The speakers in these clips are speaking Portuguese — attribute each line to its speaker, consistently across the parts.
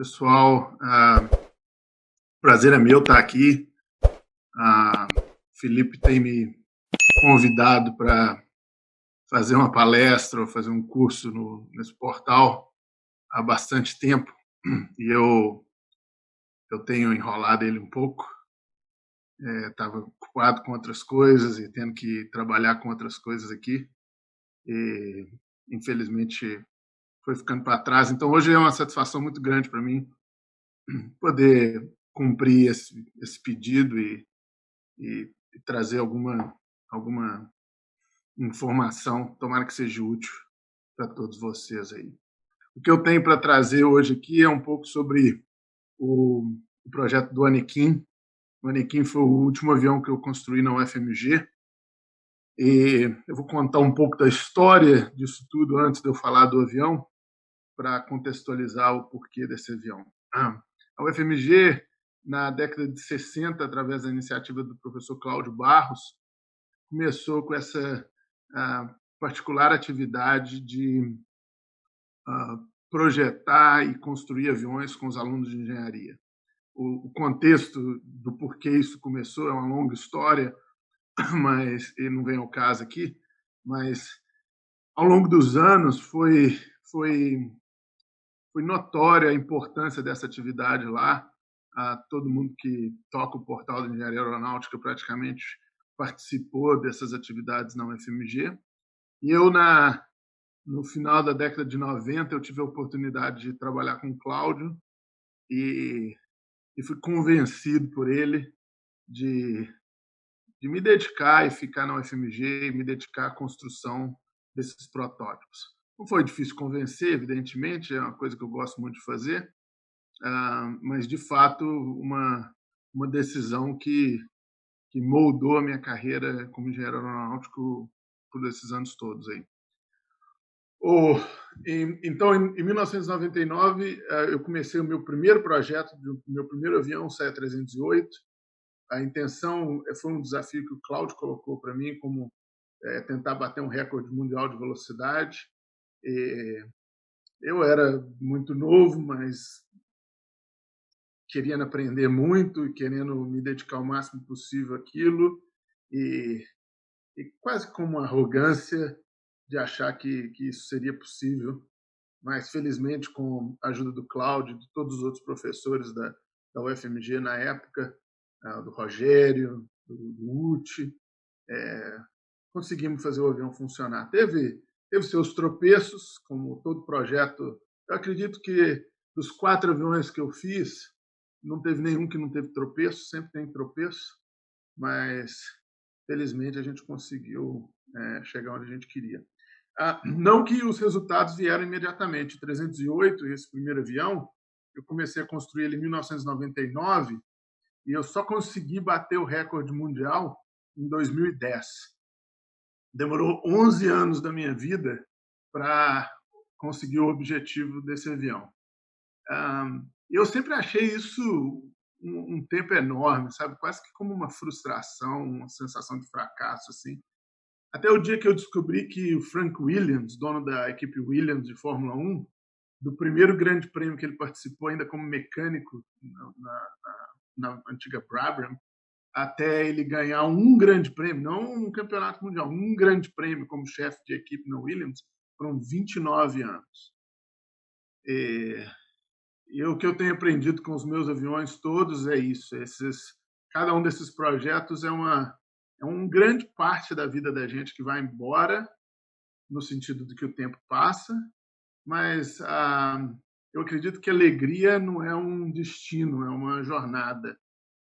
Speaker 1: Pessoal, prazer é meu estar aqui. Felipe tem me convidado para fazer uma palestra ou fazer um curso nesse portal há bastante tempo e eu tenho enrolado ele um pouco. Estava ocupado com outras coisas e tendo que trabalhar com outras coisas aqui e infelizmente foi ficando para trás. Então hoje é uma satisfação muito grande para mim poder cumprir esse pedido e trazer alguma informação, tomara que seja útil para todos vocês aí. O que eu tenho para trazer hoje aqui é um pouco sobre o projeto do Anequim. O Anequim foi o último avião que eu construí na UFMG e eu vou contar um pouco da história disso tudo antes de eu falar do avião, para contextualizar o porquê desse avião. A UFMG, na década de 60, através da iniciativa do professor Cláudio Barros, começou com essa particular atividade de projetar e construir aviões com os alunos de engenharia. O contexto do porquê isso começou é uma longa história, mas ele não vem ao caso aqui. Mas ao longo dos anos foi notória a importância dessa atividade lá. Todo mundo que toca o portal de engenharia aeronáutica praticamente participou dessas atividades na UFMG. E eu, no final da década de 90, eu tive a oportunidade de trabalhar com o Cláudio e fui convencido por ele de me dedicar e ficar na UFMG e me dedicar à construção desses protótipos. Não foi difícil convencer, evidentemente, é uma coisa que eu gosto muito de fazer, mas, de fato, uma decisão que moldou a minha carreira como engenheiro aeronáutico por esses anos todos aí. Então, em 1999, eu comecei o meu primeiro projeto, meu primeiro avião, o CE 308. A intenção foi um desafio que o Cláudio colocou para mim, como tentar bater um recorde mundial de velocidade. Eu era muito novo, mas querendo aprender muito e querendo me dedicar o máximo possível àquilo, e quase com uma arrogância de achar que isso seria possível. Mas, felizmente, com a ajuda do Cláudio e de todos os outros professores da UFMG na época, do Rogério, do Uti, conseguimos fazer o avião funcionar. Teve seus tropeços, como todo projeto. Eu acredito que dos 4 aviões que eu fiz, não teve nenhum que não teve tropeço, sempre tem tropeço, mas, felizmente, a gente conseguiu chegar onde a gente queria. Não que os resultados vieram imediatamente. O 308, esse primeiro avião, eu comecei a construir ele em 1999 e eu só consegui bater o recorde mundial em 2010. Demorou 11 anos da minha vida para conseguir o objetivo desse avião. Eu sempre achei isso um tempo enorme, sabe? Quase que como uma frustração, uma sensação de fracasso, assim. Até o dia que eu descobri que o Frank Williams, dono da equipe Williams de Fórmula 1, do primeiro grande prêmio que ele participou ainda como mecânico na antiga Brabham, até ele ganhar um grande prêmio, não um campeonato mundial, um grande prêmio como chefe de equipe na Williams, foram 29 anos. E o que eu tenho aprendido com os meus aviões todos é isso. Cada um desses projetos é uma grande parte da vida da gente que vai embora, no sentido de que o tempo passa, mas eu acredito que a alegria não é um destino, é uma jornada.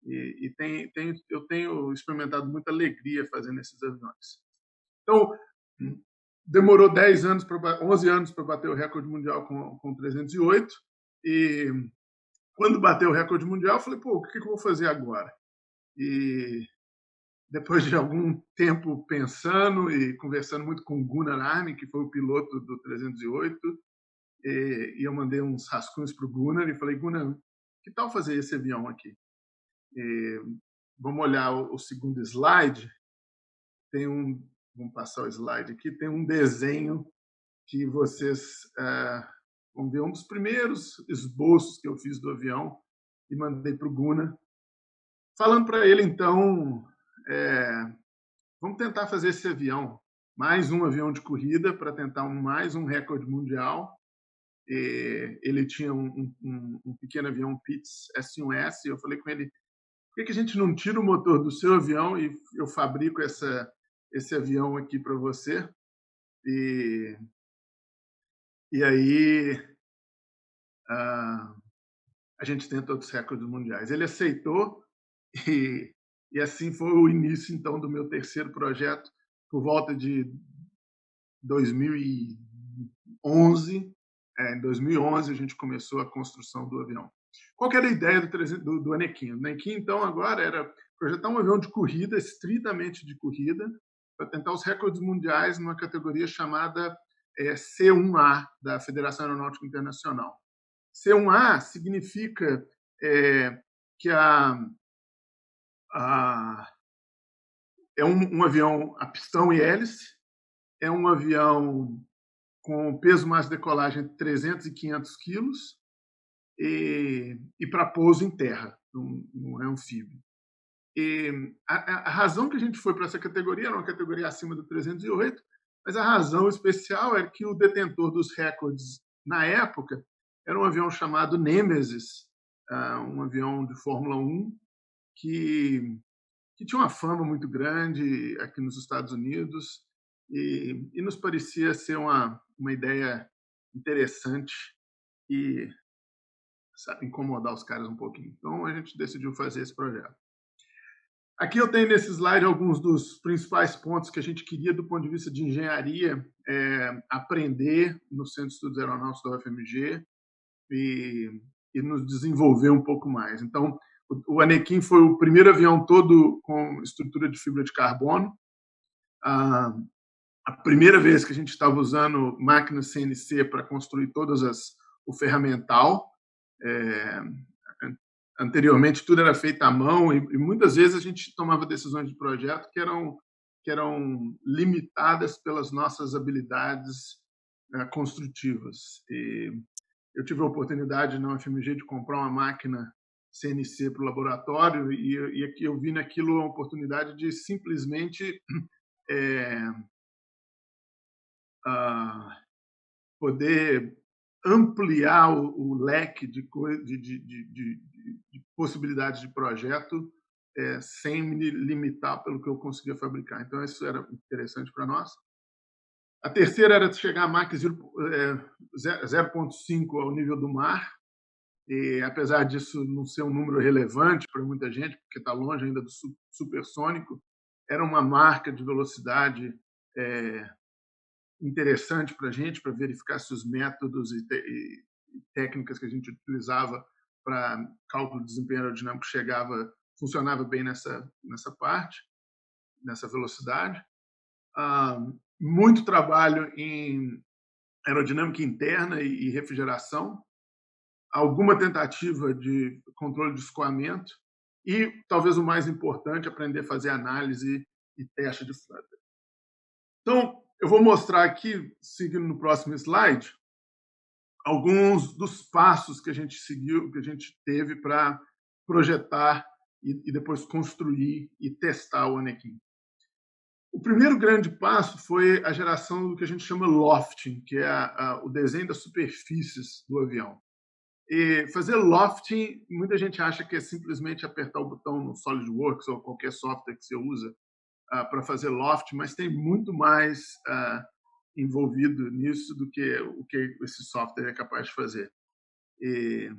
Speaker 1: Eu tenho experimentado muita alegria fazendo esses aviões. Então, demorou 11 anos para bater o recorde mundial com 308, e quando bateu o recorde mundial, eu falei, o que eu vou fazer agora? E depois de algum tempo pensando e conversando muito com o Gunnar Armin, que foi o piloto do 308, e eu mandei uns rascunhos para o Gunnar e falei, Gunnar, que tal fazer esse avião aqui? Vamos olhar o segundo slide. Vamos passar o slide aqui. Tem um desenho que vocês Vamos ver, um dos primeiros esboços que eu fiz do avião e mandei para o Gunnar, falando para ele, então, vamos tentar fazer esse avião, mais um avião de corrida, para tentar mais um recorde mundial. Ele tinha um pequeno avião Pitts S1S, e eu falei com ele, por que a gente não tira o motor do seu avião e eu fabrico esse avião aqui para você? E aí a gente tenta outros recordes mundiais. Ele aceitou e assim foi o início, então, do meu terceiro projeto, por volta de 2011. Em 2011 a gente começou a construção do avião. Qual que era a ideia do Anequim? O Anequim, então, agora era projetar um avião de corrida, estritamente de corrida, para tentar os recordes mundiais numa categoria chamada C1A, da Federação Aeronáutica Internacional. C1A significa que é um avião a pistão e hélice, é um avião com peso mais decolagem entre 300 e 500 quilos e para pouso em terra, não é anfíbio. A razão que a gente foi para essa categoria era uma categoria acima do 308, mas a razão especial é que o detentor dos recordes na época era um avião chamado Nemesis, um avião de Fórmula 1 que tinha uma fama muito grande aqui nos Estados Unidos e nos parecia ser uma ideia interessante e, sabe, incomodar os caras um pouquinho. Então a gente decidiu fazer esse projeto. Aqui eu tenho nesse slide alguns dos principais pontos que a gente queria, do ponto de vista de engenharia, aprender no Centro de Estudos Aeronáuticos da UFMG e nos desenvolver um pouco mais. Então, o Anequim foi o primeiro avião todo com estrutura de fibra de carbono. A primeira vez que a gente estava usando máquina CNC para construir o ferramental. Anteriormente, tudo era feito à mão e muitas vezes a gente tomava decisões de projeto que eram limitadas pelas nossas habilidades construtivas. E eu tive a oportunidade na UFMG de comprar uma máquina CNC para o laboratório e aqui eu vi naquilo a oportunidade de simplesmente poder ampliar o leque de possibilidades de projeto sem me limitar pelo que eu conseguia fabricar. Então, isso era interessante para nós. A terceira era chegar a Mach 0,5 ao nível do mar, e apesar disso não ser um número relevante para muita gente, porque está longe ainda do supersônico, era uma marca de velocidade interessante para a gente, para verificar se os métodos e técnicas que a gente utilizava para cálculo de desempenho aerodinâmico funcionava bem nessa parte, nessa velocidade. Muito trabalho em aerodinâmica interna e refrigeração, alguma tentativa de controle de escoamento e, talvez o mais importante, aprender a fazer análise e teste de flutter. Então, eu vou mostrar aqui, seguindo no próximo slide, alguns dos passos que a gente seguiu, que a gente teve para projetar e depois construir e testar o Anequim. O primeiro grande passo foi a geração do que a gente chama lofting, que é o desenho das superfícies do avião. E fazer lofting, muita gente acha que é simplesmente apertar o botão no SolidWorks ou qualquer software que você usa para fazer loft, mas tem muito mais envolvido nisso do que o que esse software é capaz de fazer. E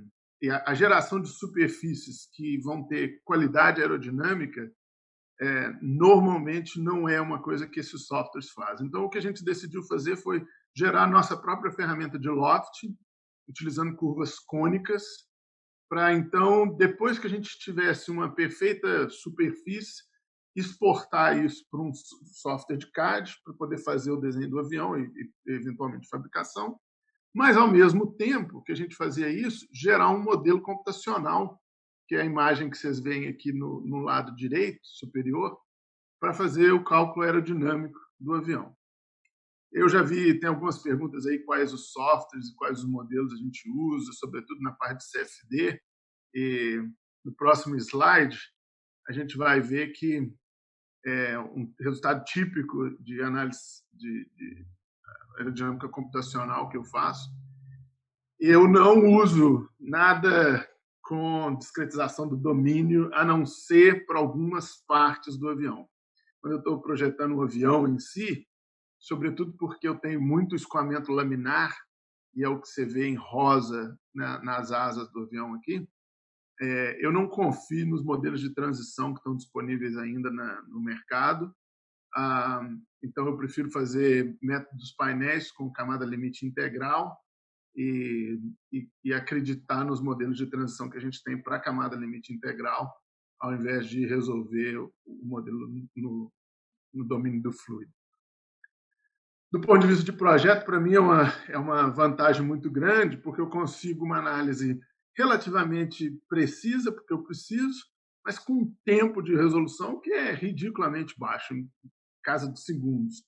Speaker 1: a geração de superfícies que vão ter qualidade aerodinâmica normalmente não é uma coisa que esses softwares fazem. Então, o que a gente decidiu fazer foi gerar a nossa própria ferramenta de loft, utilizando curvas cônicas, para então, depois que a gente tivesse uma perfeita superfície, exportar isso para um software de CAD para poder fazer o desenho do avião e eventualmente fabricação, mas ao mesmo tempo que a gente fazia isso, gerar um modelo computacional, que é a imagem que vocês veem aqui no lado direito superior, para fazer o cálculo aerodinâmico do avião. Eu já vi, tem algumas perguntas aí, quais os softwares e quais os modelos a gente usa, sobretudo na parte de CFD. E no próximo slide, a gente vai ver que um resultado típico de análise de aerodinâmica computacional que eu faço, eu não uso nada com discretização do domínio, a não ser para algumas partes do avião. Quando eu estou projetando o avião em si, sobretudo porque eu tenho muito escoamento laminar, e é o que você vê em rosa nas asas do avião aqui, eu não confio nos modelos de transição que estão disponíveis ainda no mercado. Então, eu prefiro fazer métodos painéis com camada limite integral e acreditar nos modelos de transição que a gente tem para a camada limite integral, ao invés de resolver o modelo no domínio do fluido. Do ponto de vista de projeto, para mim é uma vantagem muito grande, porque eu consigo uma análise relativamente precisa, porque eu preciso, mas com um tempo de resolução que é ridiculamente baixo, em casa de segundos.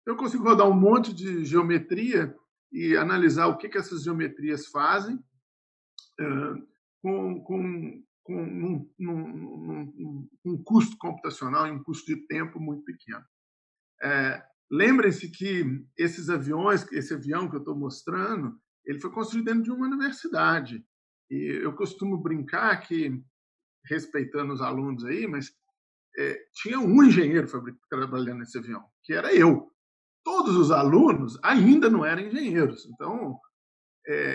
Speaker 1: Eu consigo rodar um monte de geometria e analisar o que essas geometrias fazem com um custo computacional e um custo de tempo muito pequeno. Lembrem-se que esse avião que eu estou mostrando, ele foi construído dentro de uma universidade. E eu costumo brincar que, respeitando os alunos aí, mas tinha um engenheiro trabalhando nesse avião, que era eu. Todos os alunos ainda não eram engenheiros. Então,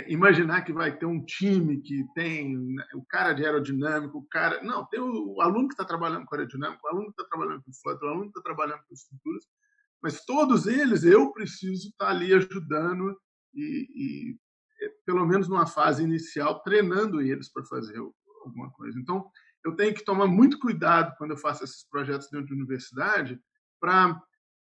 Speaker 1: imaginar que vai ter um time que tem o cara de aerodinâmico, o cara... Não, tem o aluno que está trabalhando com aerodinâmico, o aluno que está trabalhando com fluido, o aluno que está trabalhando com estruturas, mas todos eles eu preciso estar ali ajudando e pelo menos numa fase inicial, treinando eles para fazer alguma coisa. Então, eu tenho que tomar muito cuidado quando eu faço esses projetos dentro de universidade para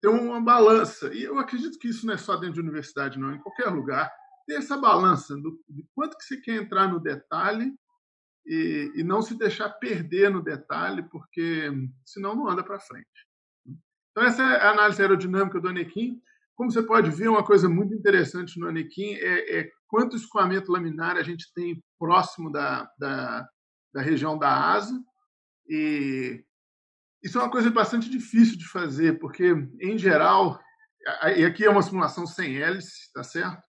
Speaker 1: ter uma balança. E eu acredito que isso não é só dentro de universidade, não, em qualquer lugar. Ter essa balança de quanto que você quer entrar no detalhe e não se deixar perder no detalhe, porque senão não anda para frente. Então, essa é a análise aerodinâmica do Anequim. Como você pode ver, uma coisa muito interessante no Anequim é quanto escoamento laminar a gente tem próximo da região da asa. E isso é uma coisa bastante difícil de fazer, porque, em geral, e aqui é uma simulação sem hélice, tá certo?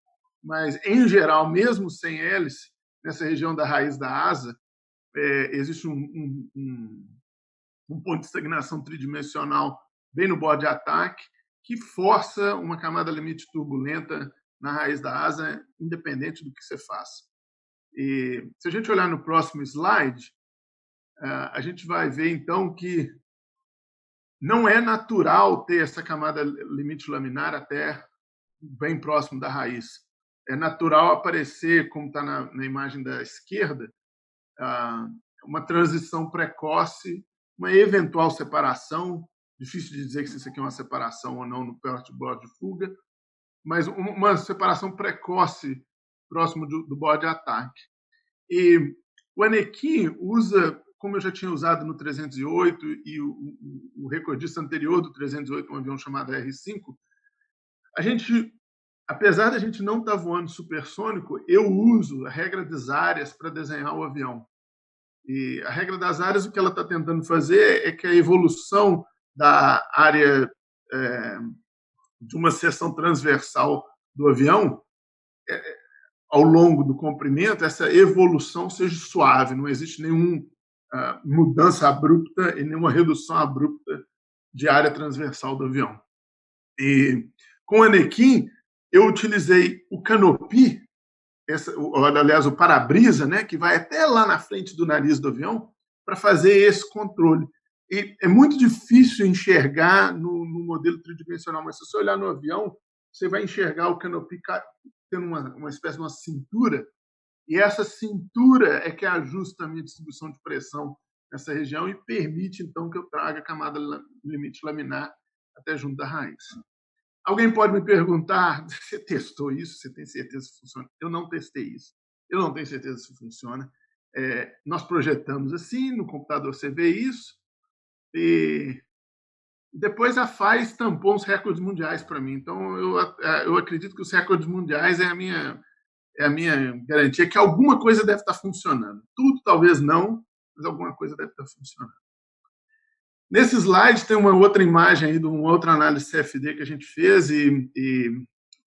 Speaker 1: Mas, em geral, mesmo sem hélice, nessa região da raiz da asa, existe um ponto de estagnação tridimensional bem no bode de ataque, que força uma camada limite turbulenta na raiz da asa, independente do que você faça. E, se a gente olhar no próximo slide, a gente vai ver, então, que não é natural ter essa camada limite laminar até bem próximo da raiz. É natural aparecer, como está na imagem da esquerda, uma transição precoce, uma eventual separação. Difícil de dizer se isso aqui é uma separação ou não no perto do bode de fuga, mas uma separação precoce próximo do bode de ataque. E o Anequim usa, como eu já tinha usado no 308 e o recordista anterior do 308, um avião chamado R5, a gente, apesar de a gente não estar voando supersônico, eu uso a regra das áreas para desenhar o avião. E a regra das áreas, o que ela está tentando fazer é que a evolução da área de uma seção transversal do avião, ao longo do comprimento, essa evolução seja suave, não existe nenhuma mudança abrupta e nenhuma redução abrupta de área transversal do avião. E com o Anequim, eu utilizei o canopy, aliás, o para-brisa, né, que vai até lá na frente do nariz do avião, para fazer esse controle. E é muito difícil enxergar no modelo tridimensional, mas se você olhar no avião, você vai enxergar o canopy tendo uma espécie de uma cintura, e essa cintura é que ajusta a minha distribuição de pressão nessa região e permite, então, que eu traga a camada limite laminar até junto da raiz. Alguém pode me perguntar, você testou isso? Você tem certeza que funciona? Eu não testei isso. Eu não tenho certeza se funciona. Nós projetamos assim, no computador você vê isso, e Depois a FAI estampou uns recordes mundiais para mim. Então, eu acredito que os recordes mundiais é a minha garantia que alguma coisa deve estar funcionando. Tudo talvez não, mas alguma coisa deve estar funcionando. Nesse slide tem uma outra imagem aí de uma outra análise CFD que a gente fez,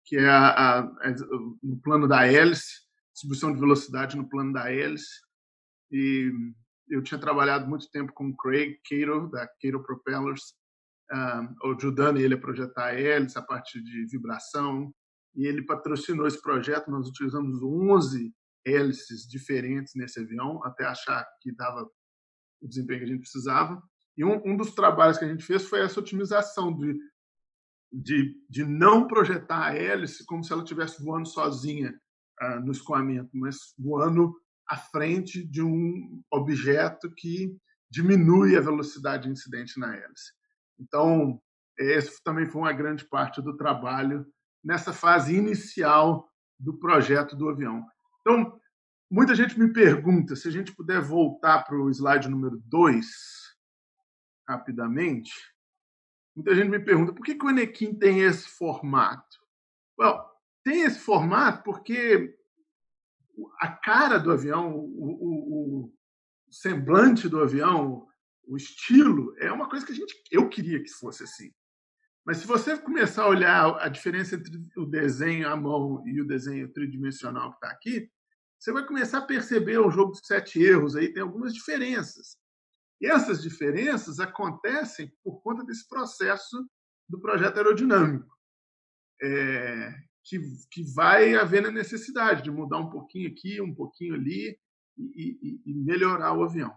Speaker 1: que é no plano da hélice, distribuição de velocidade no plano da hélice. E eu tinha trabalhado muito tempo com o Craig Cato, da Cato Propellers, ajudando ele a projetar a hélice, a parte de vibração, e ele patrocinou esse projeto. Nós utilizamos 11 hélices diferentes nesse avião, até achar que dava o desempenho que a gente precisava. E um dos trabalhos que a gente fez foi essa otimização de não projetar a hélice como se ela estivesse voando sozinha no escoamento, mas voando à frente de um objeto que diminui a velocidade incidente na hélice. Então, esse também foi uma grande parte do trabalho nessa fase inicial do projeto do avião. Então, muita gente me pergunta, se a gente puder voltar para o slide número 2, rapidamente, muita gente me pergunta por que o Enequim tem esse formato? Well, tem esse formato porque a cara do avião, o semblante do avião, o estilo, é uma coisa que eu queria que fosse assim. Mas se você começar a olhar a diferença entre o desenho à mão e o desenho tridimensional que está aqui, você vai começar a perceber o jogo de 7 erros aí, tem algumas diferenças. E essas diferenças acontecem por conta desse processo do projeto aerodinâmico, que vai havendo a necessidade de mudar um pouquinho aqui, um pouquinho ali e melhorar o avião.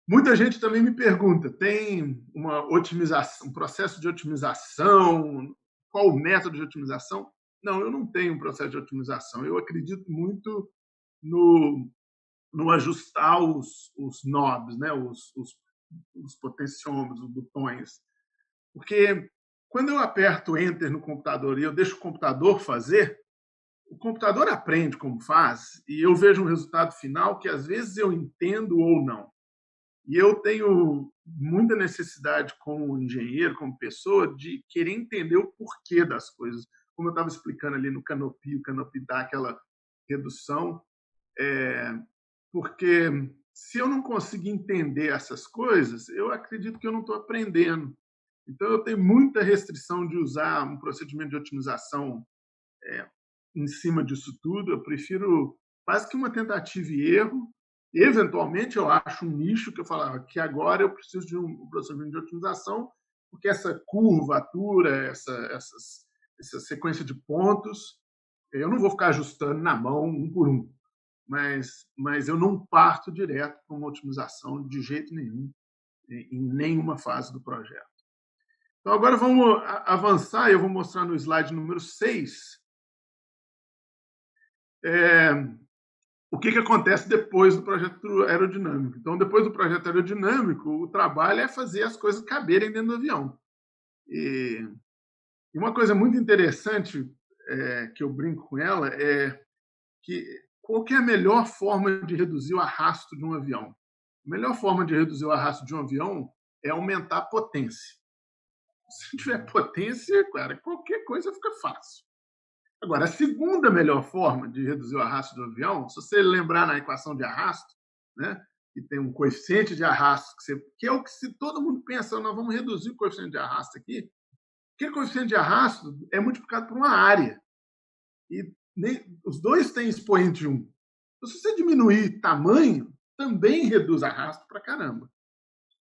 Speaker 1: Muita gente também me pergunta, tem uma otimização, um processo de otimização? Qual o método de otimização? Não, eu não tenho um processo de otimização. Eu acredito muito no ajustar os knobs, né? os potenciômetros, os botões. Porque quando eu aperto Enter no computador e eu deixo o computador fazer, o computador aprende como faz e eu vejo um resultado final que às vezes eu entendo ou não. E eu tenho muita necessidade como engenheiro, como pessoa, de querer entender o porquê das coisas. Como eu estava explicando ali no Canopy, o Canopy dá aquela redução, porque se eu não conseguir entender essas coisas, eu acredito que eu não estou aprendendo. Então, eu tenho muita restrição de usar um procedimento de otimização em cima disso tudo. Eu prefiro quase que uma tentativa e erro. Eventualmente, eu acho um nicho que eu falava que agora eu preciso de um procedimento de otimização, porque essa curvatura, essa sequência de pontos, eu não vou ficar ajustando na mão um por um. Mas eu não parto direto para uma otimização de jeito nenhum, em nenhuma fase do projeto. Então, agora vamos avançar, eu vou mostrar no slide número 6 o que acontece depois do projeto aerodinâmico. Então, depois do projeto aerodinâmico, o trabalho é fazer as coisas caberem dentro do avião. E uma coisa muito interessante que eu brinco com ela é que qual que é a melhor forma de reduzir o arrasto de um avião? A melhor forma de reduzir o arrasto de um avião é aumentar a potência. Se tiver potência, cara, qualquer coisa fica fácil. Agora, a segunda melhor forma de reduzir o arrasto do avião, se você lembrar na equação de arrasto, né, que tem um coeficiente de arrasto, que é o que se todo mundo pensa, nós vamos reduzir o coeficiente de arrasto aqui, aquele coeficiente de arrasto é multiplicado por uma área. E os dois têm expoente 1. Então, se você diminuir tamanho, também reduz arrasto para caramba.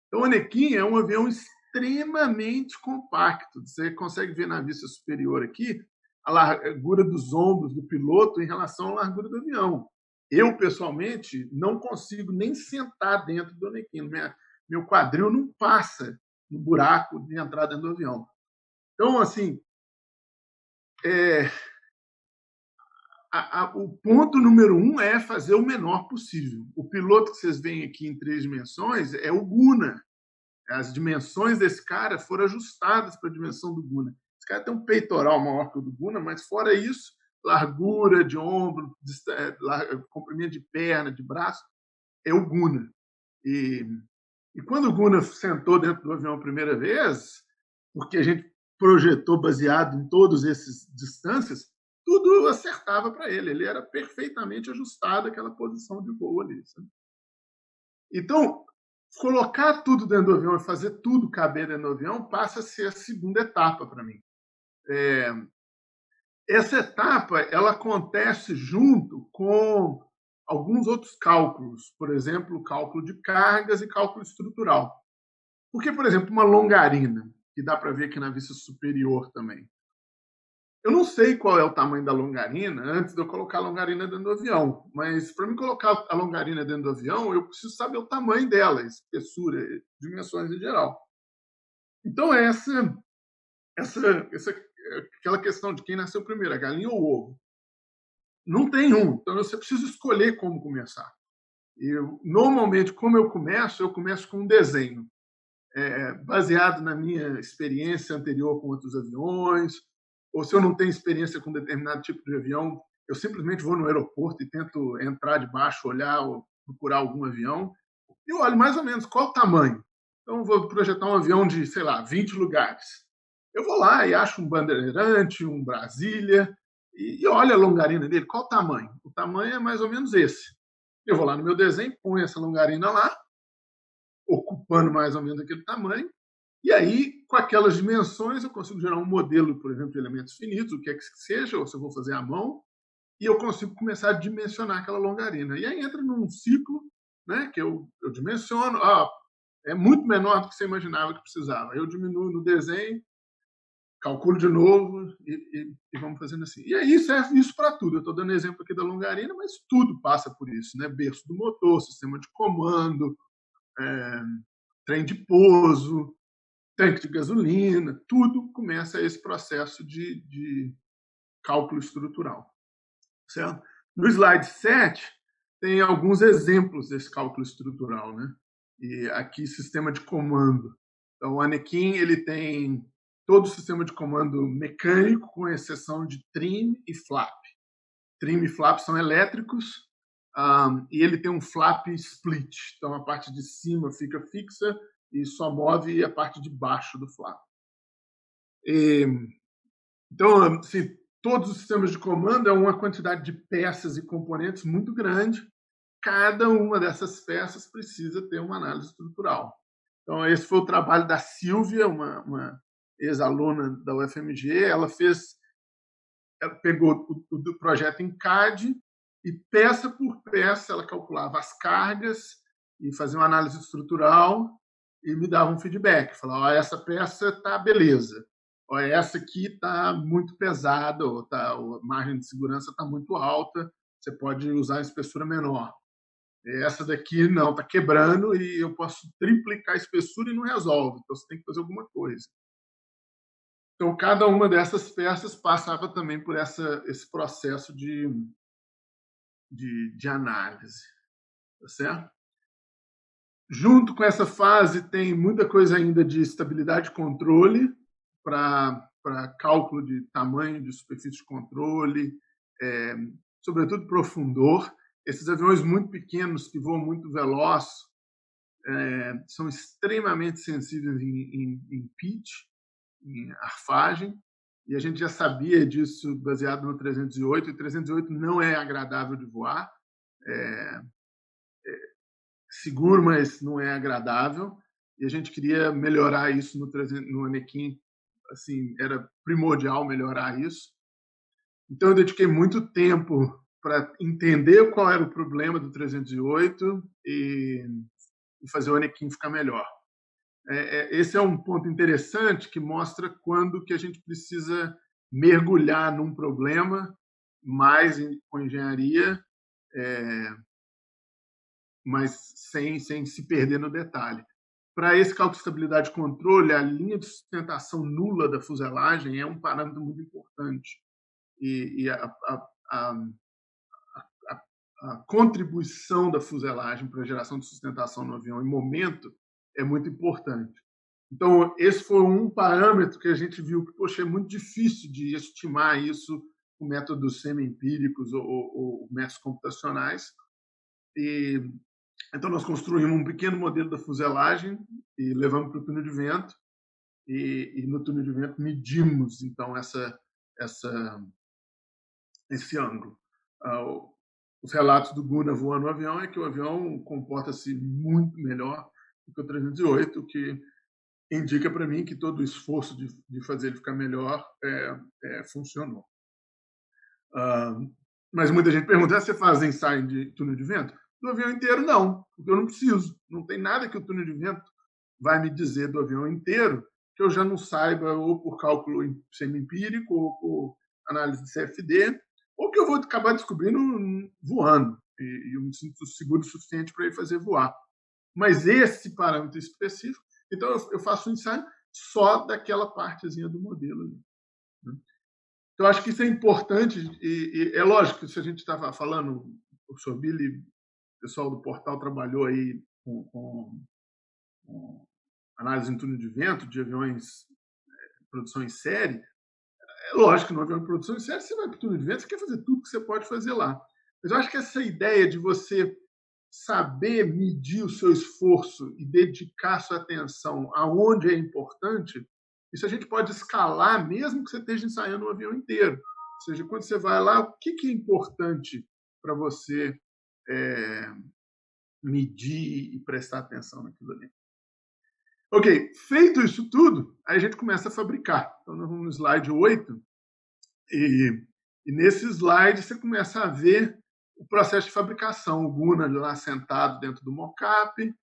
Speaker 1: Então, o Enequim é um avião extremamente compacto. Você consegue ver na vista superior aqui a largura dos ombros do piloto em relação à largura do avião. Eu, pessoalmente, não consigo nem sentar dentro do Enequim. Meu quadril não passa no buraco de entrada dentro do avião. Então, assim, o ponto número 1 é fazer o menor possível. O piloto que vocês veem aqui em 3 dimensões é o Guna. As dimensões desse cara foram ajustadas para a dimensão do Guna. Esse cara tem um peitoral maior que o do Guna, mas fora isso, largura de ombro, comprimento de perna, de braço, é o Guna. E quando o Gunnar sentou dentro do avião a primeira vez, porque a gente projetou baseado em todas essas distâncias, tudo acertava para ele. Ele era perfeitamente ajustado àquela posição de voo ali. Sabe? Então, colocar tudo dentro do avião e fazer tudo caber dentro do avião passa a ser a segunda etapa para mim. Essa etapa ela acontece junto com alguns outros cálculos, por exemplo, o cálculo de cargas e cálculo estrutural. Porque, por exemplo, uma longarina, que dá para ver aqui na vista superior também. Eu não sei qual é o tamanho da longarina antes de eu colocar a longarina dentro do avião, mas para mim colocar a longarina dentro do avião, eu preciso saber o tamanho dela, espessura, dimensões em geral. Então, aquela questão de quem nasceu primeiro, a galinha ou o ovo. Não tem um, então você precisa escolher como começar. Normalmente, como eu começo com um desenho, baseado na minha experiência anterior com outros aviões, ou se eu não tenho experiência com determinado tipo de avião, eu simplesmente vou no aeroporto e tento entrar debaixo, olhar ou procurar algum avião, e olho mais ou menos qual o tamanho. Então, vou projetar um avião de, sei lá, 20 lugares. Eu vou lá e acho um Bandeirante, um Brasília, e olho a longarina dele, qual o tamanho? O tamanho é mais ou menos esse. Eu vou lá no meu desenho, ponho essa longarina lá, ocupando mais ou menos aquele tamanho, e aí, com aquelas dimensões, eu consigo gerar um modelo, por exemplo, de elementos finitos, o que é que seja, ou se eu vou fazer à mão, e eu consigo começar a dimensionar aquela longarina. E aí entra num ciclo, né, que eu dimensiono, é muito menor do que você imaginava que precisava. Eu diminuo no desenho, calculo de novo e vamos fazendo assim. E aí serve isso para tudo. Eu estou dando exemplo aqui da longarina, mas tudo passa por isso, né? Berço do motor, sistema de comando, trem de pouso, tanque de gasolina, tudo começa esse processo de cálculo estrutural. Certo? No slide 7, tem alguns exemplos desse cálculo estrutural. Né? E aqui, sistema de comando. Então, o Anequim ele tem todo o sistema de comando mecânico, com exceção de trim e flap. Trim e flap são elétricos, e ele tem um flap split. Então, a parte de cima fica fixa e só move a parte de baixo do flap. Então, assim, todos os sistemas de comando é uma quantidade de peças e componentes muito grande. Cada uma dessas peças precisa ter uma análise estrutural. Então, esse foi o trabalho da Silvia, uma ex-aluna da UFMG. Ela pegou o projeto em CAD e, peça por peça, ela calculava as cargas e fazia uma análise estrutural e me dava um feedback. Falava, essa peça está beleza. Essa aqui está muito pesada, ou a margem de segurança está muito alta, você pode usar a espessura menor. Essa daqui não, está quebrando e eu posso triplicar a espessura e não resolve, então você tem que fazer alguma coisa. Então, cada uma dessas peças passava também por esse processo de análise. Tá certo? Junto com essa fase, tem muita coisa ainda de estabilidade e controle, para cálculo de tamanho de superfície de controle, sobretudo profundor. Esses aviões muito pequenos, que voam muito veloz, são extremamente sensíveis em pitch, em arfagem, e a gente já sabia disso baseado no 308, e 308 não é agradável de voar, seguro, mas não é agradável, e a gente queria melhorar isso no Anequim, assim, era primordial melhorar isso. Então, eu dediquei muito tempo para entender qual era o problema do 308 e fazer o Anequim ficar melhor. Esse é um ponto interessante que mostra quando que a gente precisa mergulhar num problema mais com engenharia, mas sem se perder no detalhe. Para esse cálculo de estabilidade e controle, a linha de sustentação nula da fuselagem é um parâmetro muito importante. E a contribuição da fuselagem para a geração de sustentação no avião em momento é muito importante. Então, esse foi um parâmetro que a gente viu que, poxa, é muito difícil de estimar isso com métodos semi-empíricos ou métodos computacionais. E Então, nós construímos um pequeno modelo da fuselagem e levamos para o túnel de vento. E no túnel de vento medimos, então, esse ângulo. Os relatos do Guna voando o avião é que o avião comporta-se muito melhor do que o 308, o que indica para mim que todo o esforço de fazer ele ficar melhor funcionou. Mas muita gente pergunta: você faz ensaio de túnel de vento? Do avião inteiro, não, porque eu não preciso. Não tem nada que o túnel de vento vai me dizer do avião inteiro que eu já não saiba, ou por cálculo semi-empírico, ou por análise de CFD, ou que eu vou acabar descobrindo voando, e eu me sinto seguro o suficiente para ele fazer voar. Mas esse parâmetro específico, então eu faço um ensaio só daquela partezinha do modelo. Né? Então, acho que isso é importante, e é lógico que se a gente estava falando, o professor Billy, o pessoal do portal trabalhou aí com análise em túnel de vento de aviões produção em série. É lógico que no avião de produção em série você vai para o túnel de vento, você quer fazer tudo que você pode fazer lá. Mas eu acho que essa ideia de você saber medir o seu esforço e dedicar sua atenção aonde é importante, isso a gente pode escalar mesmo que você esteja ensaiando um avião inteiro. Ou seja, quando você vai lá, o que é importante para você medir e prestar atenção naquilo ali? Ok, feito isso tudo, aí a gente começa a fabricar. Então, nós vamos no slide 8, e nesse slide você começa a ver o processo de fabricação. O Guna lá sentado dentro do mockup,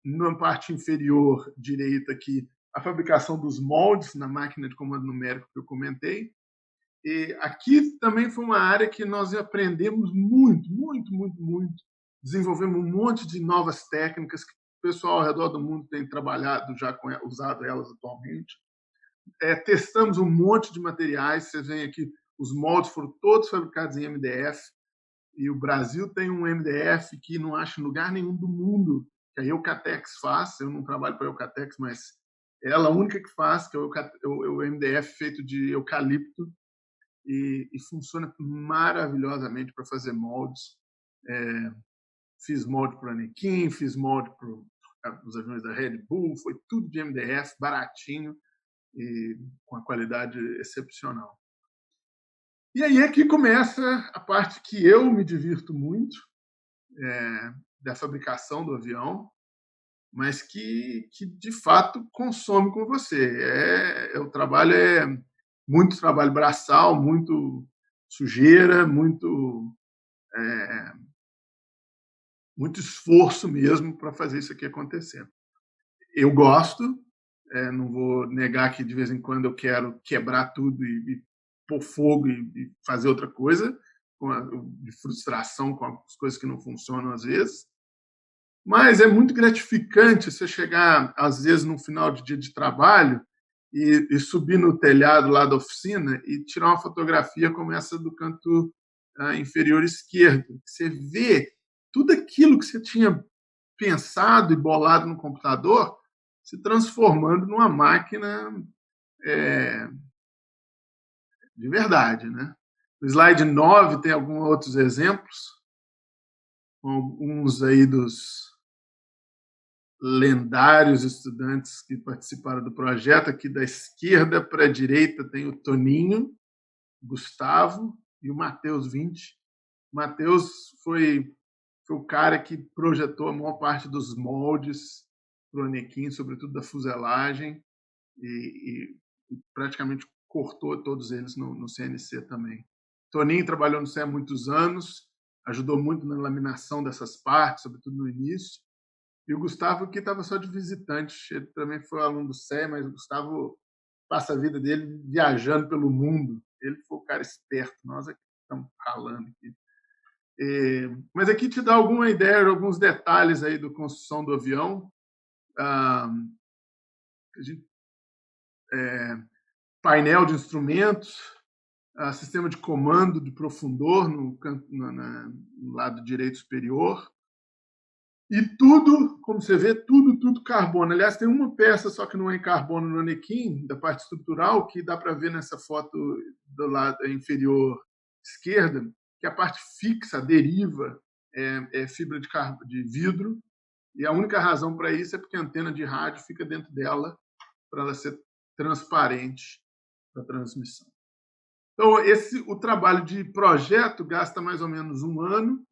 Speaker 1: na parte inferior direita aqui, a fabricação dos moldes na máquina de comando numérico que eu comentei. E aqui também foi uma área que nós aprendemos muito, muito, muito, muito. Desenvolvemos um monte de novas técnicas que o pessoal ao redor do mundo tem trabalhado, já usado elas atualmente. Testamos um monte de materiais. Vocês veem aqui, os moldes foram todos fabricados em MDF. E o Brasil tem um MDF que não acha em lugar nenhum do mundo, que a Eucatex faz. Eu não trabalho para a Eucatex, mas ela é a única que faz, que é o MDF feito de eucalipto. E funciona maravilhosamente para fazer moldes. Fiz molde para o Anakin, fiz molde para os aviões da Red Bull, foi tudo de MDF, baratinho e com a qualidade excepcional. E aí aqui começa a parte que eu me divirto muito, da fabricação do avião, mas que de fato consome com você. O trabalho muito trabalho braçal, muito sujeira, muito esforço mesmo para fazer isso aqui acontecer. Eu gosto, não vou negar que de vez em quando eu quero quebrar tudo e pôr fogo e fazer outra coisa, de frustração com as coisas que não funcionam às vezes. Mas é muito gratificante você chegar, às vezes, no final de dia de trabalho e subir no telhado lá da oficina e tirar uma fotografia como essa do canto inferior esquerdo. Você vê tudo aquilo que você tinha pensado e bolado no computador se transformando numa máquina de verdade. Né? No slide 9 tem alguns outros exemplos, alguns aí dos lendários estudantes que participaram do projeto. Aqui da esquerda para a direita tem o Toninho, Gustavo e o Matheus 20. O Matheus foi o cara que projetou a maior parte dos moldes para o Anakin, sobretudo da fuselagem, e praticamente cortou todos eles no CNC também. Toninho trabalhou no CE há muitos anos, ajudou muito na laminação dessas partes, sobretudo no início. E o Gustavo, que estava só de visitante, ele também foi aluno do CE, mas o Gustavo passa a vida dele viajando pelo mundo. Ele foi o cara esperto, nós aqui estamos ralando aqui. Mas aqui te dá alguma ideia, alguns detalhes aí da construção do avião. Painel de instrumentos, sistema de comando de profundor no lado direito superior. E tudo, como você vê, tudo carbono. Aliás, tem uma peça só que não é em carbono no Anakin, da parte estrutural, que dá para ver nessa foto do lado inferior esquerda, que é a parte fixa, a deriva, é fibra de vidro, e a única razão para isso é porque a antena de rádio fica dentro dela para ela ser transparente para a transmissão. Então, o trabalho de projeto gasta mais ou menos 1 ano,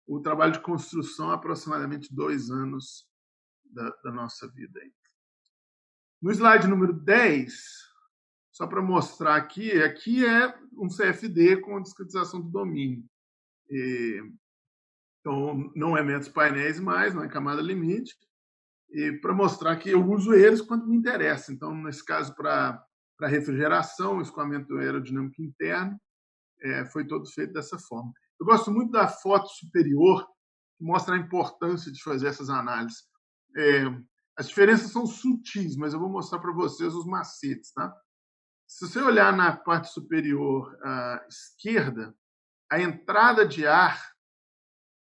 Speaker 1: o trabalho de construção aproximadamente 2 anos da nossa vida. No slide número 10, só para mostrar aqui é um CFD com a discretização do domínio. Então, não é metros painéis mais, não é camada limite, e para mostrar que eu uso eles quando me interessa. Então, nesse caso, para refrigeração, escoamento aerodinâmico interno, foi todo feito dessa forma. Eu gosto muito da foto superior, que mostra a importância de fazer essas análises. As diferenças são sutis, mas eu vou mostrar para vocês os macetes. Tá? Se você olhar na parte superior esquerda, a entrada de ar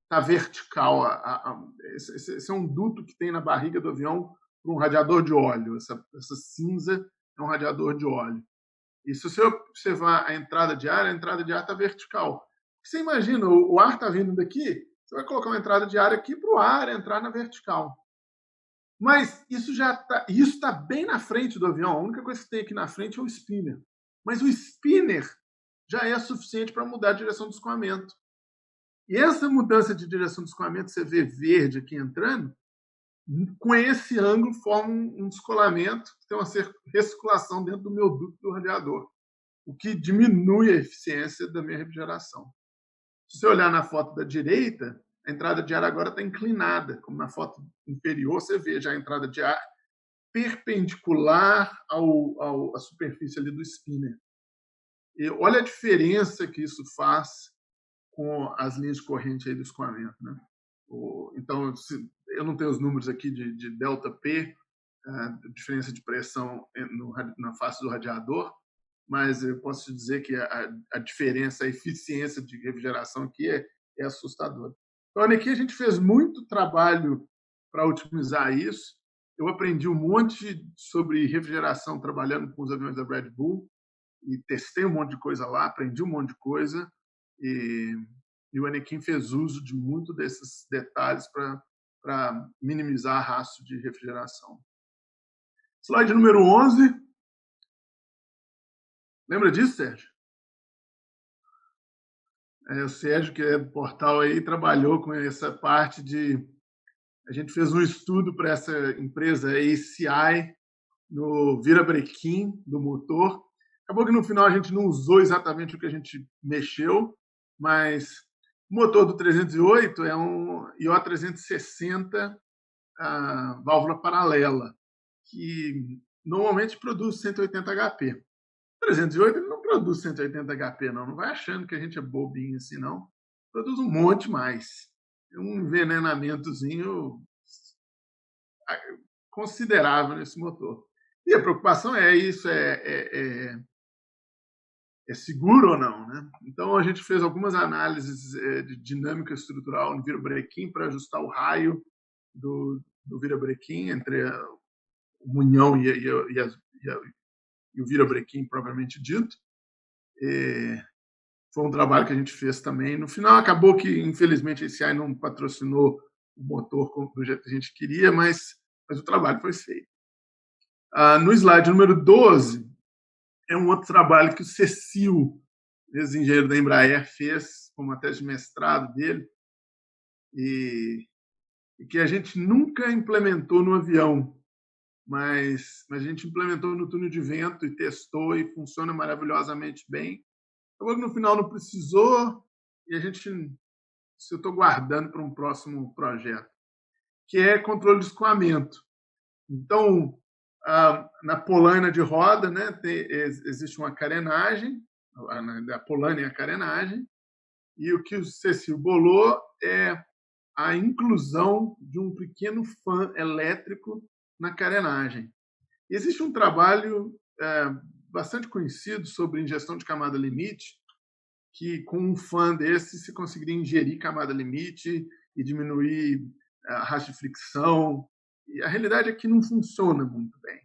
Speaker 1: está vertical. Esse é um duto que tem na barriga do avião para um radiador de óleo. Essa cinza é um radiador de óleo. E se você observar a entrada de ar está vertical. Você imagina, o ar está vindo daqui, você vai colocar uma entrada de ar aqui para o ar entrar na vertical. Mas isso está bem na frente do avião. A única coisa que tem aqui na frente é o spinner. Mas o spinner já é suficiente para mudar a direção do escoamento. E essa mudança de direção do escoamento, você vê verde aqui entrando, com esse ângulo forma um descolamento, tem uma recirculação dentro do meu duto do radiador, o que diminui a eficiência da minha refrigeração. Se você olhar na foto da direita, a entrada de ar agora está inclinada, como na foto inferior você vê já a entrada de ar perpendicular à superfície ali do spinner. E olha a diferença que isso faz com as linhas de corrente aí do escoamento, né? Então, eu não tenho os números aqui de ΔP, diferença de pressão na face do radiador, mas eu posso te dizer que a diferença, a eficiência de refrigeração aqui é assustadora. Então, aqui a gente fez muito trabalho para otimizar isso. Eu aprendi um monte sobre refrigeração trabalhando com os aviões da Red Bull e testei um monte de coisa lá, aprendi um monte de coisa e o Anequim fez uso de muito desses detalhes para minimizar rastro de refrigeração. Slide número 11. Lembra disso, Sérgio? O Sérgio, que é do portal aí, trabalhou com essa parte de... A gente fez um estudo para essa empresa ACI no virabrequim do motor. Acabou que no final a gente não usou exatamente o que a gente mexeu, mas o motor do 308 é um IO360 válvula paralela, que normalmente produz 180 HP. 308 ele não produz 180 HP, não vai achando que a gente é bobinho assim, não. Produz um monte mais. É um envenenamentozinho considerável nesse motor. E a preocupação é isso, é seguro ou não, né? Então a gente fez algumas análises de dinâmica estrutural no virabrequim para ajustar o raio do virabrequim entre o munhão e o virabrequim propriamente dito. Foi um trabalho que a gente fez também. No final acabou que, infelizmente, a ACI não patrocinou o motor do jeito que a gente queria, mas o trabalho foi feito. No slide número 12, é um outro trabalho que o Cecil, ex-engenheiro da Embraer, fez como a tese de mestrado dele e que a gente nunca implementou no avião, mas a gente implementou no túnel de vento e testou e funciona maravilhosamente bem. Agora, no final, não precisou e eu estou guardando para um próximo projeto, que é controle de escoamento. Então, na polaina de roda, né, existe uma carenagem, a polaina é a carenagem, e o que o Cecil bolou é a inclusão de um pequeno fã elétrico na carenagem. Existe um trabalho bastante conhecido sobre ingestão de camada limite, que com um fã desse se conseguiria ingerir camada limite e diminuir a rastro de fricção. E a realidade é que não funciona muito bem.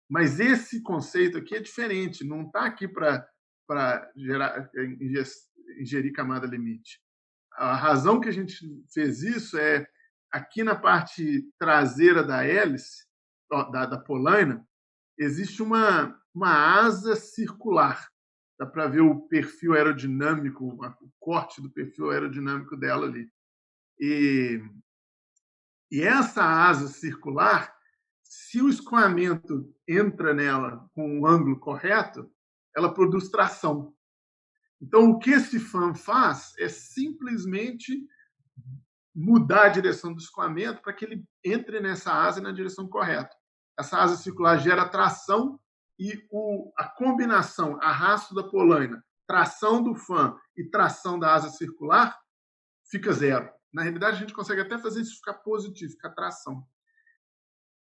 Speaker 1: Mas esse conceito aqui é diferente, não está aqui para ingerir camada limite. A razão que a gente fez isso é aqui na parte traseira da hélice, da polaina, existe uma asa circular. Dá para ver o perfil aerodinâmico, o corte do perfil aerodinâmico dela ali. E essa asa circular, se o escoamento entra nela com o ângulo correto, ela produz tração. Então, o que esse fan faz é simplesmente mudar a direção do escoamento para que ele entre nessa asa na direção correta. Essa asa circular gera tração e a combinação arrasto da polaina, tração do fan e tração da asa circular fica zero. Na realidade, a gente consegue até fazer isso ficar positivo, ficar tração.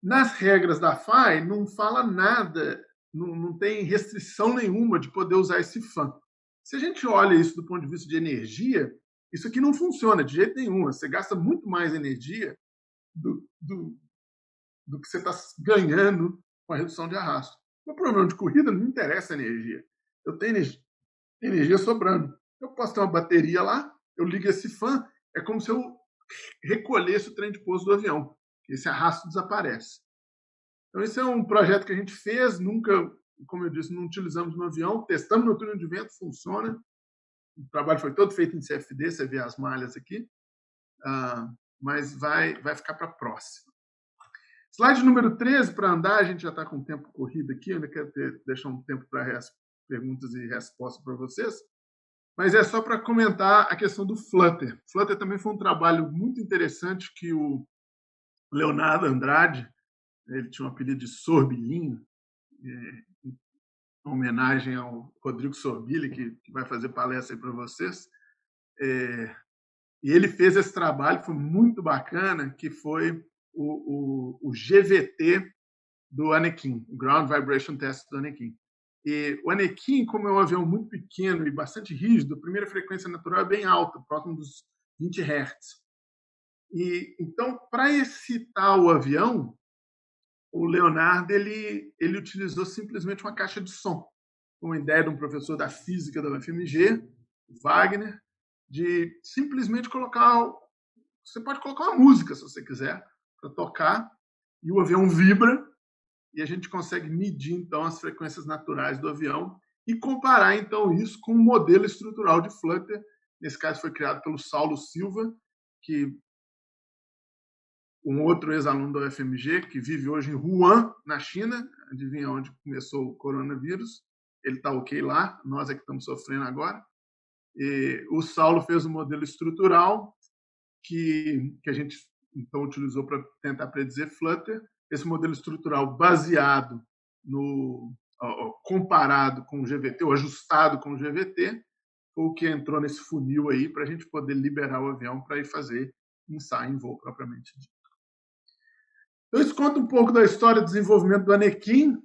Speaker 1: Nas regras da FAI, não fala nada, não tem restrição nenhuma de poder usar esse fan. Se a gente olha isso do ponto de vista de energia, isso aqui não funciona de jeito nenhum. Você gasta muito mais energia do que você está ganhando com a redução de arrasto. No problema de corrida, não me interessa a energia. Eu tenho energia sobrando. Eu posso ter uma bateria lá, eu ligo esse fan, é como se eu recolhesse o trem de pouso do avião. Esse arrasto desaparece. Então, esse é um projeto que a gente fez, nunca, como eu disse, não utilizamos no avião, testamos no túnel de vento, funciona. O trabalho foi todo feito em CFD, você vê as malhas aqui, mas vai ficar para a próxima. Slide número 13, para andar, a gente já está com o tempo corrido aqui, eu ainda quero deixar um tempo para perguntas e respostas para vocês, mas é só para comentar a questão do Flutter. Flutter também foi um trabalho muito interessante que o Leonardo Andrade, ele tinha um apelido de Sorbilhinho, em homenagem ao Rodrigo Sorbilli, que vai fazer palestra aí para vocês. E ele fez esse trabalho, foi muito bacana, que foi o GVT do Anakin, o Ground Vibration Test do Anakin. E o Anakin, como é um avião muito pequeno e bastante rígido, a primeira frequência natural é bem alta, próximo dos 20 Hz. E, então, para excitar o avião, o Leonardo ele utilizou simplesmente uma caixa de som, com uma ideia de um professor da física da UFMG, Wagner, de simplesmente colocar... Você pode colocar uma música, se você quiser, para tocar, e o avião vibra, e a gente consegue medir, então, as frequências naturais do avião e comparar, então, isso com o modelo estrutural de Flutter. Nesse caso, foi criado pelo Saulo Silva, que um outro ex-aluno da UFMG, que vive hoje em Wuhan, na China. Adivinha onde começou o coronavírus? Ele está ok lá, nós é que estamos sofrendo agora. E o Saulo fez um modelo estrutural que a gente, então, utilizou para tentar predizer Flutter. Esse modelo estrutural baseado comparado com o GVT, ou ajustado com o GVT, foi o que entrou nesse funil aí para a gente poder liberar o avião para ir fazer ensaio em voo propriamente dito. Então, isso conta um pouco da história do desenvolvimento do Anakin.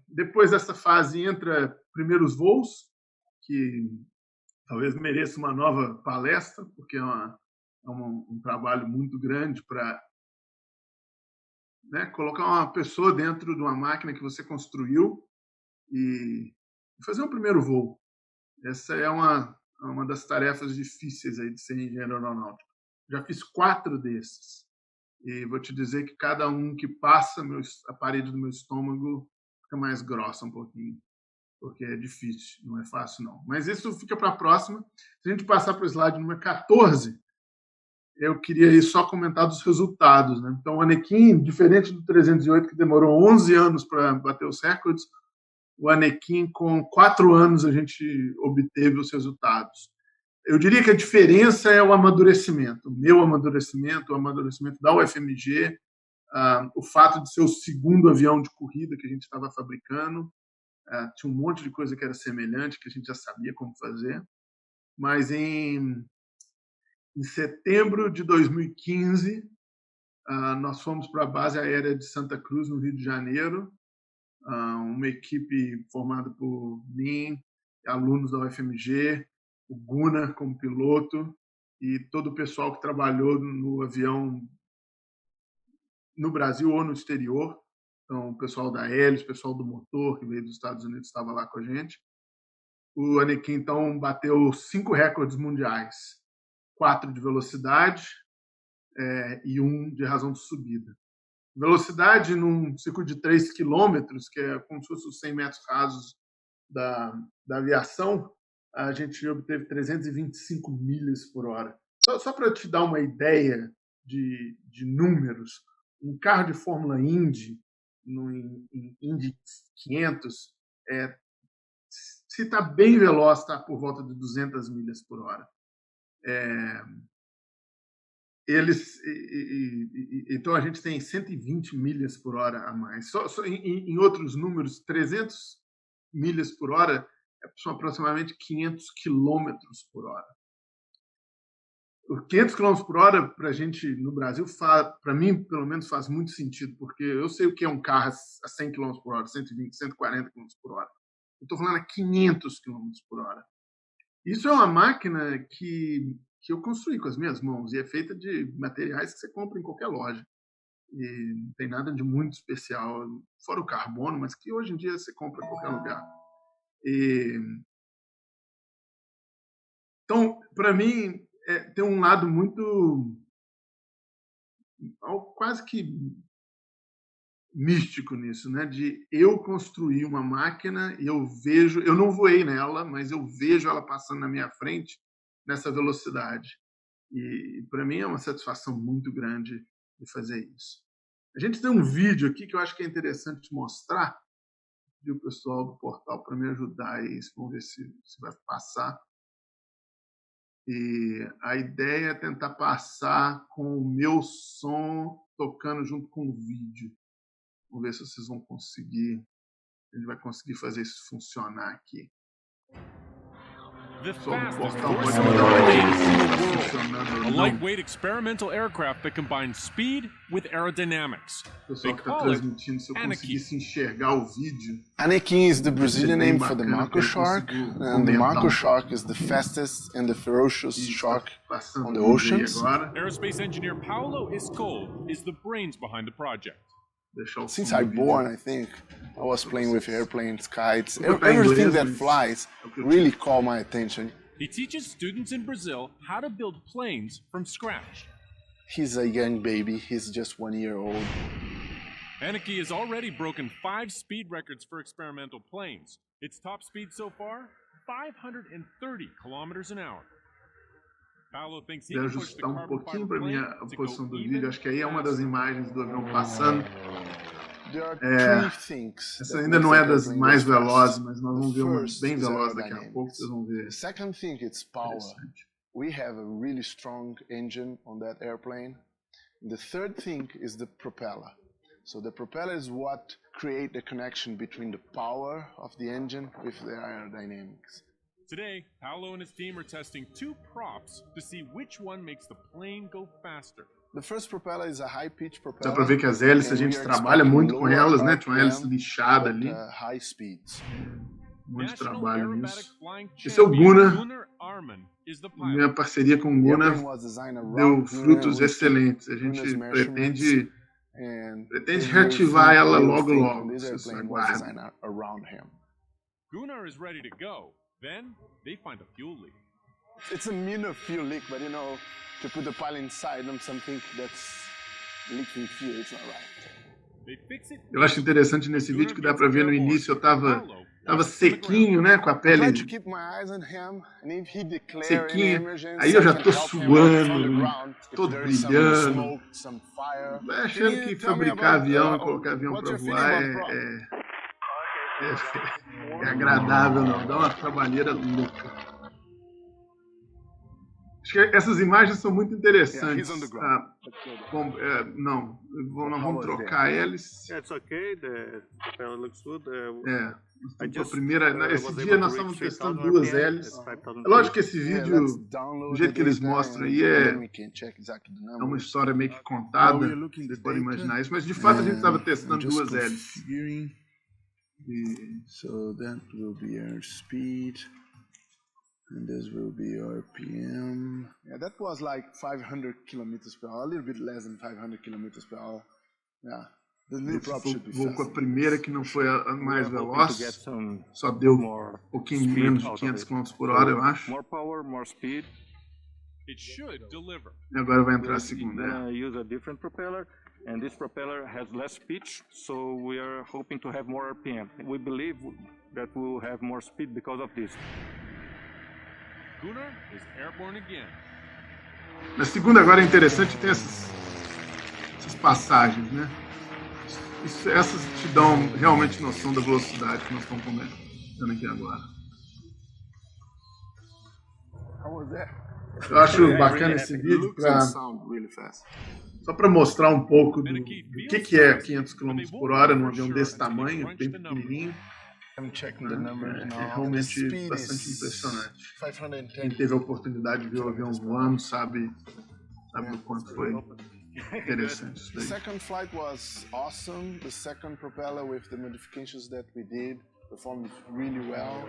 Speaker 1: Depois dessa fase entra primeiros voos, que talvez mereça uma nova palestra, porque é um trabalho muito grande para colocar uma pessoa dentro de uma máquina que você construiu e fazer um primeiro voo. Essa é uma das tarefas difíceis aí de ser engenheiro aeronáutico. Já fiz 4 desses. E vou te dizer que cada um que passa, a parede do meu estômago fica mais grossa um pouquinho, porque é difícil, não é fácil não. Mas isso fica para a próxima. Se a gente passar para o slide número 14, eu queria só comentar dos resultados. Né? Então, o Anakin, diferente do 308, que demorou 11 anos para bater os recordes, o Anakin, com 4 anos, a gente obteve os resultados. Eu diria que a diferença é o amadurecimento, o meu amadurecimento, o amadurecimento da UFMG, o fato de ser o segundo avião de corrida que a gente estava fabricando. Tinha um monte de coisa que era semelhante, que a gente já sabia como fazer. Mas em setembro de 2015, nós fomos para a base aérea de Santa Cruz, no Rio de Janeiro, uma equipe formada por mim, alunos da UFMG, o Guna como piloto e todo o pessoal que trabalhou no avião no Brasil ou no exterior. Então, o pessoal da Hélice, o pessoal do motor, que veio dos Estados Unidos, estava lá com a gente. O Anakin, então, bateu 5 recordes mundiais. 4 de velocidade e 1 de razão de subida. Velocidade num circuito de 3 km, que é como se fosse os 100 metros rasos da aviação, a gente obteve 325 milhas por hora. Só para te dar uma ideia de números, um carro de Fórmula Indy, em Indy 500, se está bem veloz, está por volta de 200 milhas por hora. Então a gente tem 120 milhas por hora a mais. Só em outros números, 300 milhas por hora são aproximadamente 500 quilômetros por hora. Os 500 km por hora, para a gente no Brasil, para mim, pelo menos, faz muito sentido, porque eu sei o que é um carro a 100 km por hora, 120, 140 km por hora. Eu estou falando a 500 km por hora. Isso é uma máquina que eu construí com as minhas mãos e é feita de materiais que você compra em qualquer loja. E não tem nada de muito especial, fora o carbono, mas que hoje em dia você compra em qualquer lugar. Então, para mim, tem um lado muito quase que místico nisso, né? De eu construir uma máquina e eu não voei nela, mas eu vejo ela passando na minha frente nessa velocidade. E para mim é uma satisfação muito grande de fazer isso. A gente tem um vídeo aqui que eu acho que é interessante mostrar. Pedi o pessoal do portal para me ajudar aí, vamos ver se vai passar. E a ideia é tentar passar com o meu som tocando junto com o vídeo. Vamos ver se vocês vão conseguir. A gente vai conseguir fazer isso funcionar aqui.
Speaker 2: The fastest four-cylinder a lightweight experimental aircraft that combines speed with aerodynamics.
Speaker 1: Pessoal que está transmitindo, se eu conseguisse enxergar o vídeo.
Speaker 3: Anakin is the Brazilian name for the mako shark, and the mako shark is the fastest and the ferocious shark on the oceans.
Speaker 2: Aerospace engineer Paulo Escol is the brains behind the project.
Speaker 3: Since I was born, I think, I was playing with airplanes, kites, everything that flies really caught my attention.
Speaker 2: He teaches students in Brazil how to build planes from scratch.
Speaker 3: He's a young baby, he's just 1 year old.
Speaker 2: Aniki has already broken 5 speed records for experimental planes. Its top speed so far, 530 kilometers an hour. Paulo thinks he can push the
Speaker 1: ajustar pouquinho para mim a posição do vídeo. Acho que aí é uma das imagens do avião passando. Essa ainda não é das mais velozes, mas nós vamos ver uma bem veloz daqui a pouco. Vocês vão ver.
Speaker 3: The second thing is power. We have a really strong engine on that airplane. The third thing is the propeller. So the propeller is what create the connection between the power of the engine with the aerodynamics.
Speaker 2: Today, Paulo and his team are testing 2 props to see which one makes the plane go faster.
Speaker 3: The first propeller is a high-pitch propeller.
Speaker 1: Dá para ver que as hélices a gente trabalha muito com elas, né? Tinha uma hélice lixada ali.
Speaker 3: High speeds.
Speaker 1: Muito trabalho nisso. Esse é o Gunnar. Minha parceria com o Gunnar deu frutos excelentes. A gente pretende reativar ela logo. Vocês aguardem.
Speaker 2: Gunnar is ready to go. Then they find a fuel leak.
Speaker 3: It's a minor fuel leak, but you know, to put the pilot inside them something that's leaking fuel, it's not right.
Speaker 1: Eu acho interessante nesse vídeo que dá para ver no início eu tava sequinho, né, com a pele sequinha. Aí eu já tô suando, todo brilhando, achando que fabricar avião e colocar avião para voar é agradável, não. Dá uma trabalheira louca. Acho que essas imagens são muito interessantes. Bom, não, nós vamos trocar eles. A primeira, esse dia nós estamos testando 2 hélices. É lógico que esse vídeo, do jeito que eles mostram aí, é uma história meio que contada. Vocês podem imaginar isso, mas de fato a gente estava testando 2 hélices.
Speaker 3: So that will be our speed, and this will be RPM. Yeah, that was like 500 kilometers per hour, a little bit less than 500 kilometers per hour. Yeah, the new prop should be
Speaker 1: vou com a primeira que não foi a mais veloz, só deu um pouquinho menos de 500 km por hora, eu acho.
Speaker 2: More power, more speed. It should deliver.
Speaker 1: E agora vai entrar a segunda.
Speaker 4: Use a different propeller, and this propeller has less pitch, so we are hoping to have more RPM. We believe that we will have more speed because of this.
Speaker 2: Gunnar is airborne again.
Speaker 1: Na segunda agora é interessante, tem essas passagens, né? Essas te dão realmente noção da velocidade que nós estamos comentando aqui agora. Eu acho bacana esse vídeo só para mostrar um pouco do que é 500 km por hora num avião desse tamanho, bem pequenininho. É realmente bastante impressionante. Quem teve a oportunidade de ver o avião voando sabe o quanto foi interessante isso daí.
Speaker 3: The second flight was awesome. The second propeller with the modifications that we did performed really well.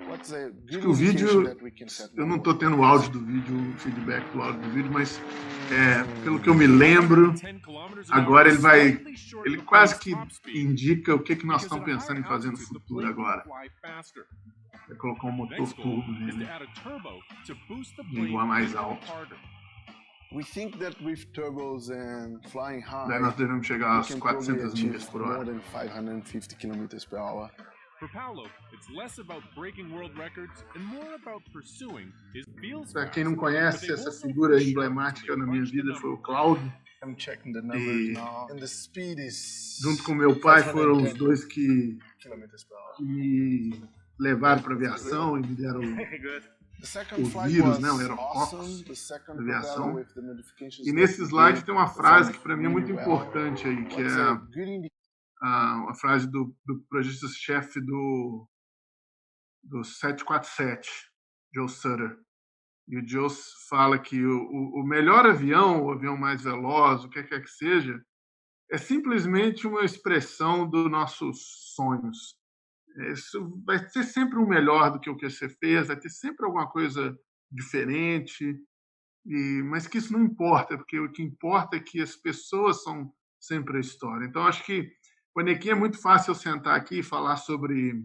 Speaker 3: What's a good
Speaker 1: o vídeo,
Speaker 3: that we can set?
Speaker 1: Eu não estou tendo o áudio do vídeo, o feedback do áudio do vídeo, mas pelo que eu me lembro, agora ele quase que indica o que nós estamos pensando em fazer no futuro agora. Vai colocar um motor turbo nele e voar mais alto.
Speaker 3: We think that with turbos and flying high,
Speaker 1: daí nós devemos chegar às 400 milhas por hora.
Speaker 3: More than 550 km per hour.
Speaker 2: For Paulo, it's less about breaking world records and more about pursuing his feels.
Speaker 1: Para quem não conhece, essa figura emblemática na minha vida foi o Cláudio.
Speaker 3: I'm checking the numbers now. And the speed is
Speaker 1: junto com meu pai foram os dois que me levaram para a aviação e me deram os vírus, né, o Aerococcus da aviação. E nesse slide tem uma frase que para mim é muito importante aí, que é a frase do projetista-chefe do 747, Joe Sutter. E o Joe fala que o melhor avião, o avião mais veloz, o que quer que seja, é simplesmente uma expressão dos nossos sonhos. Isso vai ser sempre um melhor do que o que você fez, vai ter sempre alguma coisa diferente, mas que isso não importa, porque o que importa é que as pessoas são sempre a história. Então, acho que o Anequim é muito fácil eu sentar aqui e falar sobre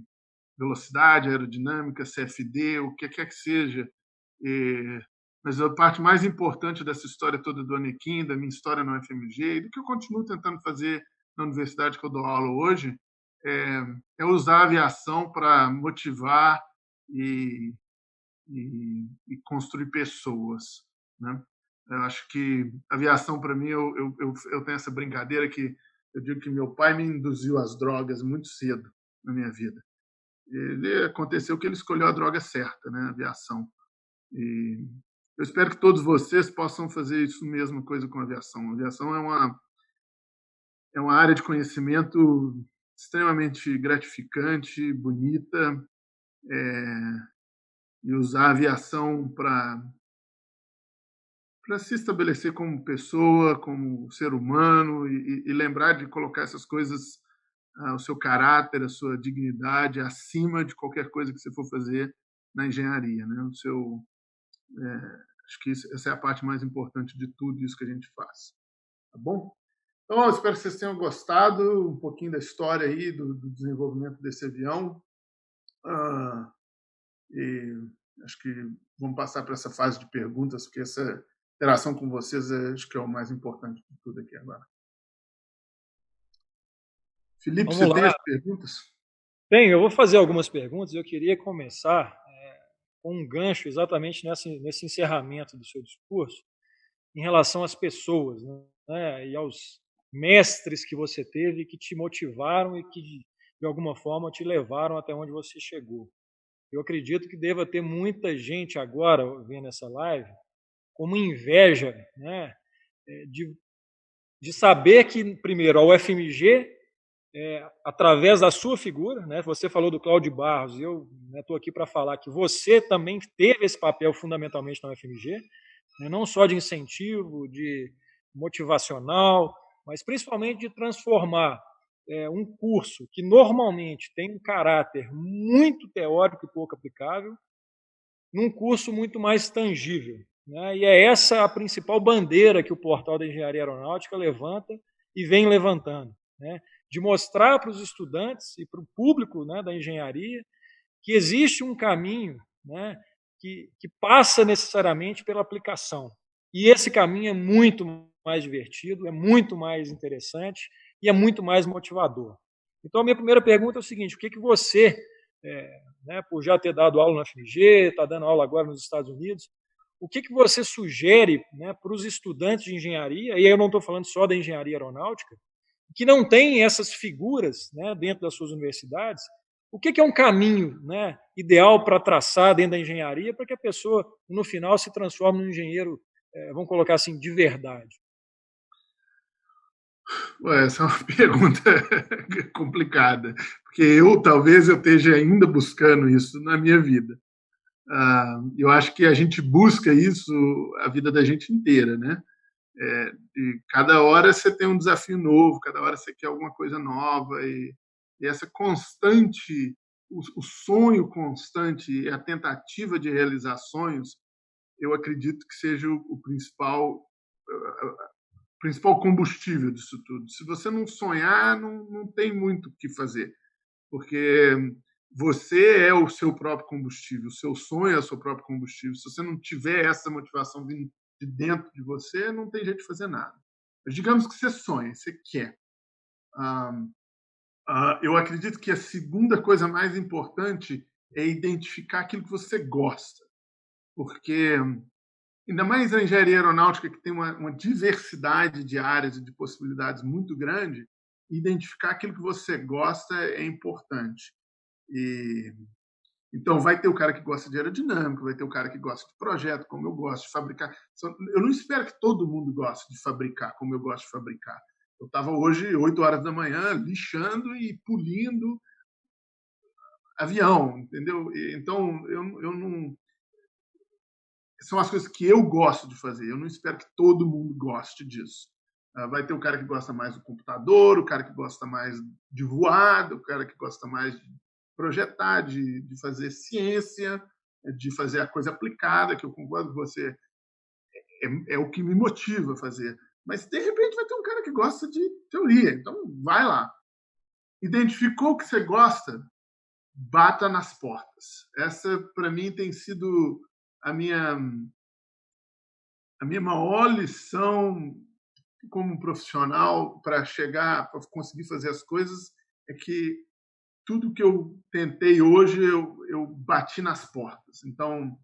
Speaker 1: velocidade, aerodinâmica, CFD, o que quer que seja, mas a parte mais importante dessa história toda do Anequim, da minha história no FMG, e do que eu continuo tentando fazer na universidade que eu dou aula hoje, é usar a aviação para motivar e construir pessoas, né? Eu acho que a aviação, para mim, eu tenho essa brincadeira que eu digo que meu pai me induziu às drogas muito cedo na minha vida. Aconteceu que ele escolheu a droga certa, né? A aviação. E eu espero que todos vocês possam fazer isso mesma coisa com a aviação. A aviação é uma área de conhecimento extremamente gratificante, bonita, e usar a aviação para se estabelecer como pessoa, como ser humano, e lembrar de colocar essas coisas, o seu caráter, a sua dignidade, acima de qualquer coisa que você for fazer na engenharia, né? Acho que essa é a parte mais importante de tudo isso que a gente faz. Tá bom? Então, eu espero que vocês tenham gostado um pouquinho da história aí, do desenvolvimento desse avião. E acho que vamos passar para essa fase de perguntas, porque essa interação com vocês acho que é o mais importante de tudo aqui agora. Felipe, você tem as perguntas?
Speaker 5: Bem, eu vou fazer algumas perguntas. Eu queria começar com um gancho exatamente nesse encerramento do seu discurso em relação às pessoas, né, e aos mestres que você teve que te motivaram e que, de alguma forma, te levaram até onde você chegou. Eu acredito que deva ter muita gente agora vendo essa live como inveja, né, de saber que, primeiro, a UFMG, através da sua figura, né, você falou do Cláudio Barros, e eu estou aqui para falar que você também teve esse papel fundamentalmente na UFMG, né, não só de incentivo, de motivacional, mas principalmente de transformar um curso que normalmente tem um caráter muito teórico e pouco aplicável num curso muito mais tangível, né? E é essa a principal bandeira que o Portal da Engenharia Aeronáutica levanta e vem levantando, né? De mostrar para os estudantes e para o público, né, da engenharia que existe um caminho, né, que passa necessariamente pela aplicação. E esse caminho é muito mais divertido, é muito mais interessante e é muito mais motivador. Então, a minha primeira pergunta é o seguinte: o que você, por já ter dado aula na FMG, está dando aula agora nos Estados Unidos, o que você sugere, para os estudantes de engenharia, e aí eu não estou falando só da engenharia aeronáutica, que não tem essas figuras, dentro das suas universidades, o que é um caminho, ideal para traçar dentro da engenharia para que a pessoa, no final, se transforme num engenheiro, vamos colocar assim, de verdade?
Speaker 1: Essa é uma pergunta complicada, porque talvez eu esteja ainda buscando isso na minha vida. Eu acho que a gente busca isso a vida da gente inteira, né? E cada hora você tem um desafio novo, cada hora você quer alguma coisa nova, e essa constante, o sonho constante e a tentativa de realizar sonhos, eu acredito que seja o principal combustível disso tudo. Se você não sonhar, não tem muito o que fazer, porque você é o seu próprio combustível, o seu sonho é o seu próprio combustível. Se você não tiver essa motivação vindo de dentro de você, não tem jeito de fazer nada. Mas digamos que você sonha, você quer. Eu acredito que a segunda coisa mais importante é identificar aquilo que você gosta, porque ainda mais a engenharia aeronáutica, que tem uma diversidade de áreas e de possibilidades muito grande, identificar aquilo que você gosta é importante. Então, vai ter o cara que gosta de aerodinâmica, vai ter o cara que gosta de projeto, como eu gosto de fabricar. Eu não espero que todo mundo goste de fabricar, como eu gosto de fabricar. Eu estava hoje, 8 horas da manhã, lixando e polindo avião, entendeu? Então, eu não... São as coisas que eu gosto de fazer. Eu não espero que todo mundo goste disso. Vai ter o cara que gosta mais do computador, o cara que gosta mais de voar, o cara que gosta mais de projetar, de fazer ciência, de fazer a coisa aplicada, que eu concordo com você, é o que me motiva a fazer. Mas, de repente, vai ter um cara que gosta de teoria. Então, vai lá. Identificou o que você gosta, bata nas portas. Essa, para mim, tem sido a minha maior lição como profissional para chegar, para conseguir fazer as coisas, é que tudo que eu tentei hoje, eu bati nas portas. Então,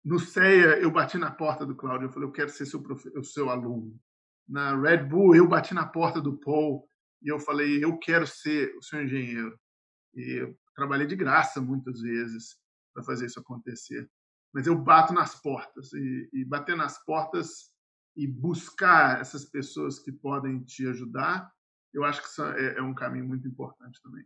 Speaker 1: no CEA, eu bati na porta do Cláudio, eu falei, eu quero ser o seu aluno. Na Red Bull, eu bati na porta do Paul e eu falei, eu quero ser o seu engenheiro. E eu trabalhei de graça muitas vezes para fazer isso acontecer. Mas eu bato nas portas, e bater nas portas e buscar essas pessoas que podem te ajudar, eu acho que isso é um caminho muito importante também.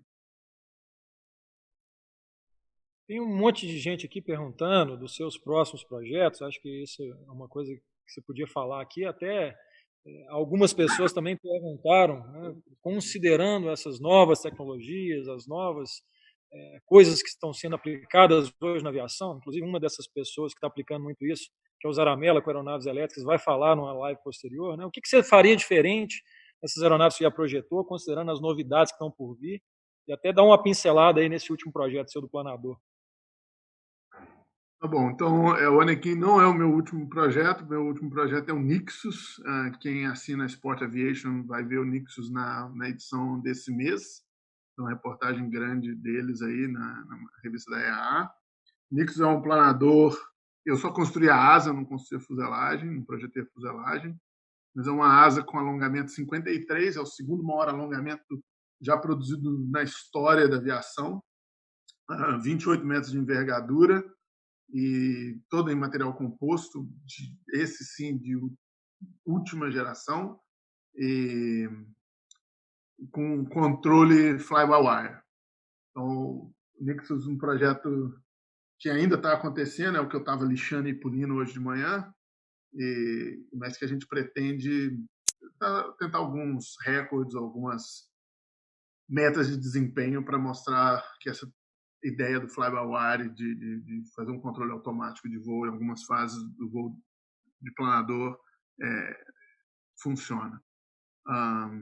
Speaker 5: Tem um monte de gente aqui perguntando dos seus próximos projetos. Acho que isso é uma coisa que você podia falar aqui. Até algumas pessoas também perguntaram, considerando essas novas tecnologias, as novas coisas que estão sendo aplicadas hoje na aviação. Inclusive, uma dessas pessoas que está aplicando muito isso, que é o Zaramella com aeronaves elétricas, vai falar numa live posterior. O que você faria diferente nessas aeronaves que já projetou, considerando as novidades que estão por vir? E até dar uma pincelada aí nesse último projeto seu do planador.
Speaker 1: Tá bom, então o Anakin não é o meu último projeto é o Nixus. Quem assina a Sport Aviation vai ver o Nixus na edição desse mês, então uma reportagem grande deles aí na revista da EAA. Nixus é um planador, eu só construí a asa, não construí a fuselagem, não projetei a fuselagem, mas é uma asa com alongamento 53, é o segundo maior alongamento já produzido na história da aviação, 28 metros de envergadura, e todo em material composto, esse sim de última geração, e com controle fly-by-wire. Então, o Nixus é um projeto que ainda está acontecendo, é o que eu estava lixando e polindo hoje de manhã, mas que a gente pretende tentar alguns recordes, algumas metas de desempenho para mostrar que essa ideia do fly-by-wire, de fazer um controle automático de voo em algumas fases do voo de planador, funciona.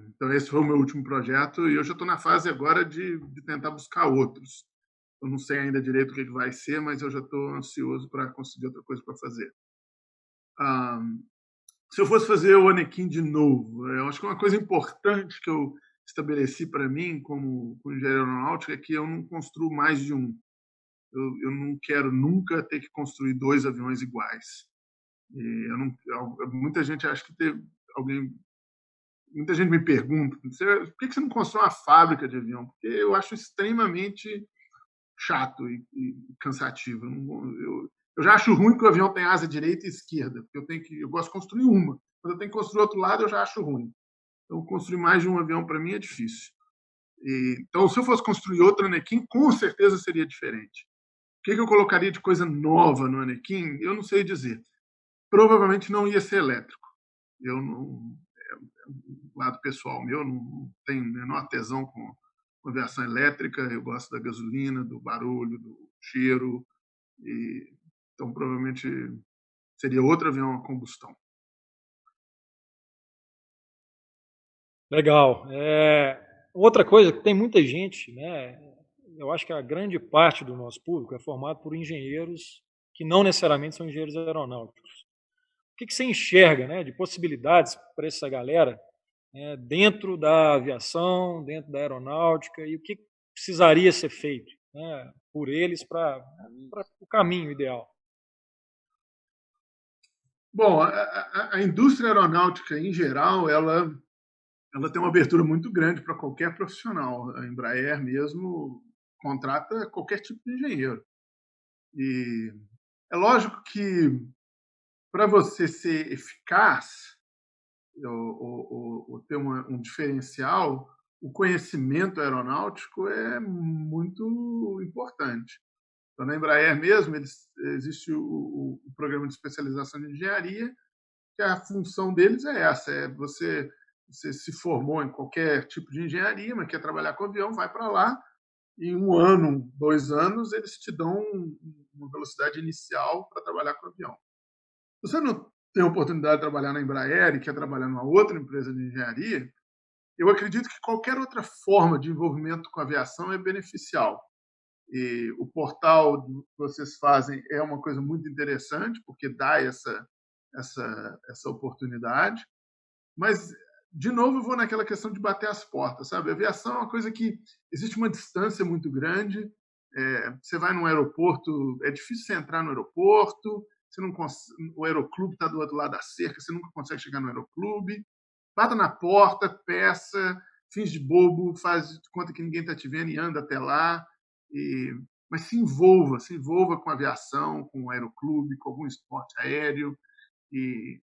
Speaker 1: Então, esse foi o meu último projeto e eu já estou na fase agora de tentar buscar outros. Eu não sei ainda direito o que vai ser, mas eu já estou ansioso para conseguir outra coisa para fazer. Se eu fosse fazer o Anakin de novo, eu acho que uma coisa importante que eu estabeleci para mim como engenheiro aeronáutico é que eu não construo mais de um. Eu não quero nunca ter que construir 2 aviões iguais. E muita gente acha que muita gente me pergunta por que você não constrói uma fábrica de avião? Porque eu acho extremamente chato e cansativo. Eu já acho ruim que o avião tem asa direita e esquerda, porque eu gosto de construir uma. Quando eu tenho que construir outro lado, eu já acho ruim. Então, construir mais de um avião, para mim, é difícil. Então, se eu fosse construir outro Anakin, com certeza seria diferente. O que eu colocaria de coisa nova no Anakin? Eu não sei dizer. Provavelmente não ia ser elétrico. Eu não, lado pessoal meu, não tenho o menor tesão com aviação elétrica. Eu gosto da gasolina, do barulho, do cheiro. Então, provavelmente seria outro avião a combustão.
Speaker 5: Legal. Outra coisa que tem muita gente, né? Eu acho que a grande parte do nosso público é formado por engenheiros que não necessariamente são engenheiros aeronáuticos. O que você enxerga, né, de possibilidades para essa galera, né, dentro da aviação, dentro da aeronáutica, e o que precisaria ser feito, né, por eles para o caminho ideal?
Speaker 1: Bom, a indústria aeronáutica, em geral, ela tem uma abertura muito grande para qualquer profissional. A Embraer mesmo contrata qualquer tipo de engenheiro. E é lógico que, para você ser eficaz ou ter um diferencial, o conhecimento aeronáutico é muito importante. Então, na Embraer mesmo, existe o programa de especialização de engenharia, que a função deles é essa: você se formou em qualquer tipo de engenharia, mas quer trabalhar com avião, vai para lá, e em 1 ano, 2 anos, eles te dão uma velocidade inicial para trabalhar com avião. Se você não tem a oportunidade de trabalhar na Embraer e quer trabalhar numa outra empresa de engenharia, eu acredito que qualquer outra forma de envolvimento com a aviação é beneficial. E o portal que vocês fazem é uma coisa muito interessante, porque dá essa oportunidade. Mas, de novo, eu vou naquela questão de bater as portas, sabe? A aviação é uma coisa que existe uma distância muito grande. Você vai num aeroporto, é difícil você entrar no aeroporto, o aeroclube está do outro lado da cerca, você nunca consegue chegar no aeroclube. Bata na porta, peça, finge de bobo, faz de conta que ninguém está te vendo e anda até lá. Mas se envolva com a aviação, com o aeroclube, com algum esporte aéreo, e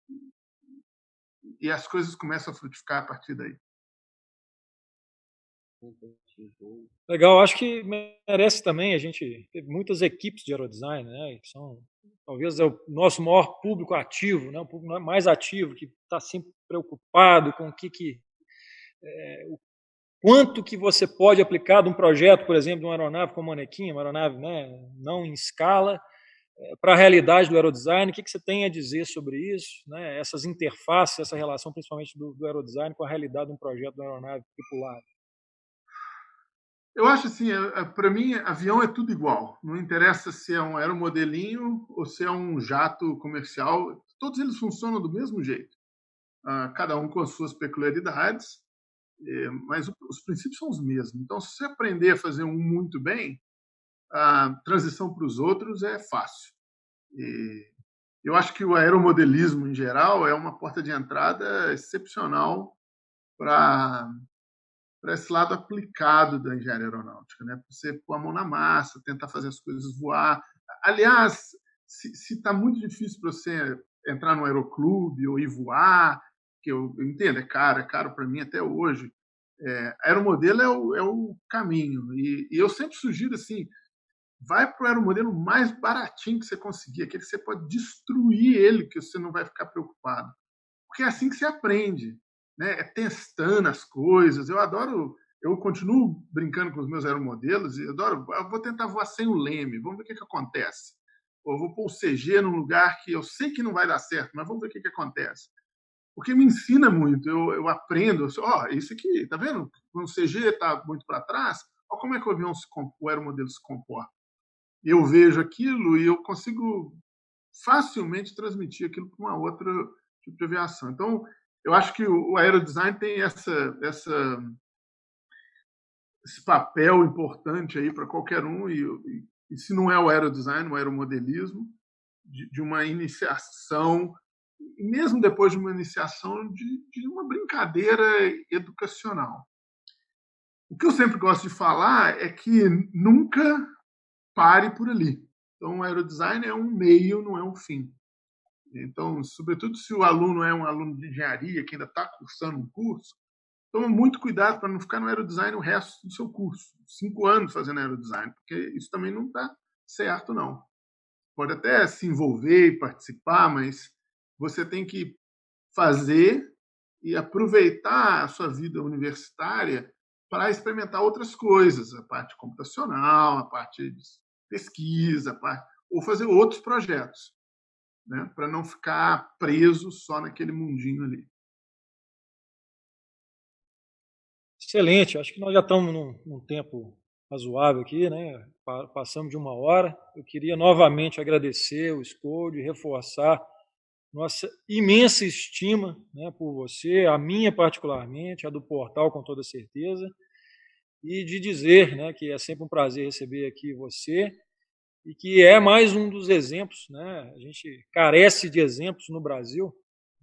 Speaker 1: as coisas começam a frutificar a partir daí.
Speaker 5: Legal, acho que merece também. A gente teve muitas equipes de aerodesign, né, que são talvez o nosso maior público ativo, né, o público mais ativo, que está sempre preocupado com o quanto que você pode aplicar de um projeto, por exemplo, de uma aeronave como a Anakin, uma aeronave, né, não em escala, para a realidade do aerodesign. O que você tem a dizer sobre isso, né, essas interfaces, essa relação principalmente do aerodesign com a realidade de um projeto de uma aeronave tripulada?
Speaker 1: Eu acho assim, para mim, avião é tudo igual. Não interessa se é um aeromodelinho ou se é um jato comercial. Todos eles funcionam do mesmo jeito. Cada um com as suas peculiaridades, mas os princípios são os mesmos. Então, se você aprender a fazer um muito bem, a transição para os outros é fácil. Eu acho que o aeromodelismo, em geral, é uma porta de entrada excepcional para esse lado aplicado da engenharia aeronáutica, né? Você pôr a mão na massa, tentar fazer as coisas voar. Aliás, se está muito difícil para você entrar no aeroclube ou ir voar, que eu entendo, é caro para mim até hoje, aeromodelo é o caminho. E eu sempre sugiro assim, vai para o aeromodelo mais baratinho que você conseguir, aquele que você pode destruir ele, que você não vai ficar preocupado. Porque é assim que você aprende, né? É testando as coisas. Eu continuo brincando com os meus aeromodelos e eu vou tentar voar sem o leme, vamos ver o que acontece. Ou vou pôr o CG num lugar que eu sei que não vai dar certo, mas vamos ver o que acontece. Porque me ensina muito, eu aprendo, isso aqui, tá vendo? Quando o CG está muito para trás, olha como é que o aeromodelo se comporta. Eu vejo aquilo e eu consigo facilmente transmitir aquilo para uma outra tipo de aviação. Então, eu acho que o aerodesign tem esse papel importante aí para qualquer um, e se não é o aerodesign, o aeromodelismo, de uma iniciação, e mesmo depois de uma iniciação, de uma brincadeira educacional. O que eu sempre gosto de falar é que nunca pare por ali. Então, o aerodesign é um meio, não é um fim. Então, sobretudo se o aluno é um aluno de engenharia que ainda está cursando um curso, toma muito cuidado para não ficar no aerodesign o resto do seu curso. 5 anos fazendo aerodesign, porque isso também não está certo, não. Pode até se envolver e participar, mas você tem que fazer e aproveitar a sua vida universitária para experimentar outras coisas, a parte computacional, a parte de pesquisa, ou fazer outros projetos, né, para não ficar preso só naquele mundinho ali.
Speaker 5: Excelente, acho que nós já estamos num tempo razoável aqui, né? Passamos de 1 hora. Eu queria novamente agradecer o Skol, reforçar nossa imensa estima, né, por você, a minha particularmente, a do portal com toda certeza, e de dizer, né, que é sempre um prazer receber aqui você, e que é mais um dos exemplos, né? A gente carece de exemplos no Brasil,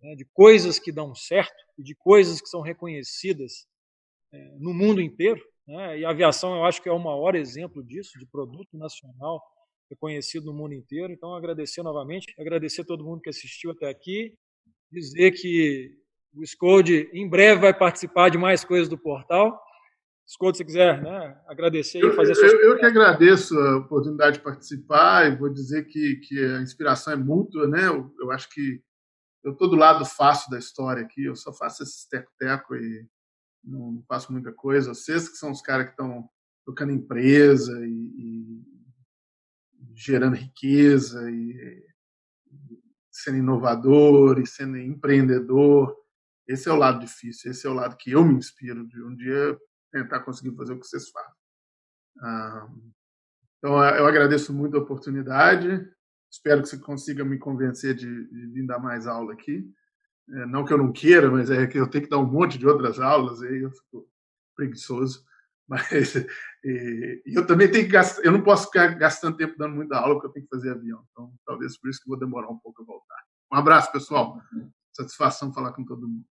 Speaker 5: né, de coisas que dão certo e de coisas que são reconhecidas no mundo inteiro, né? E a aviação, eu acho que é o maior exemplo disso, de produto nacional reconhecido no mundo inteiro. Então, agradecer novamente, agradecer a todo mundo que assistiu até aqui, dizer que o Skol em breve vai participar de mais coisas do portal. Skol, se você quiser, né, agradecer e fazer suas...
Speaker 1: Eu que agradeço a oportunidade de participar e vou dizer que a inspiração é mútua, né? Eu acho que eu estou do lado fácil da história aqui, eu só faço esse teco-teco e não faço muita coisa. Vocês que são os caras que estão tocando empresa e gerando riqueza e sendo inovador e sendo empreendedor. Esse é o lado difícil, esse é o lado que eu me inspiro de um dia tentar conseguir fazer o que vocês fazem. Então, eu agradeço muito a oportunidade. Espero que você consiga me convencer de vir dar mais aula aqui. Não que eu não queira, mas é que eu tenho que dar um monte de outras aulas, aí eu fico preguiçoso. Mas eu também tenho que gastar, eu não posso ficar gastando tempo dando muita aula, porque eu tenho que fazer avião. Então, talvez por isso que eu vou demorar um pouco a voltar. Um abraço, pessoal. Satisfação falar com todo mundo.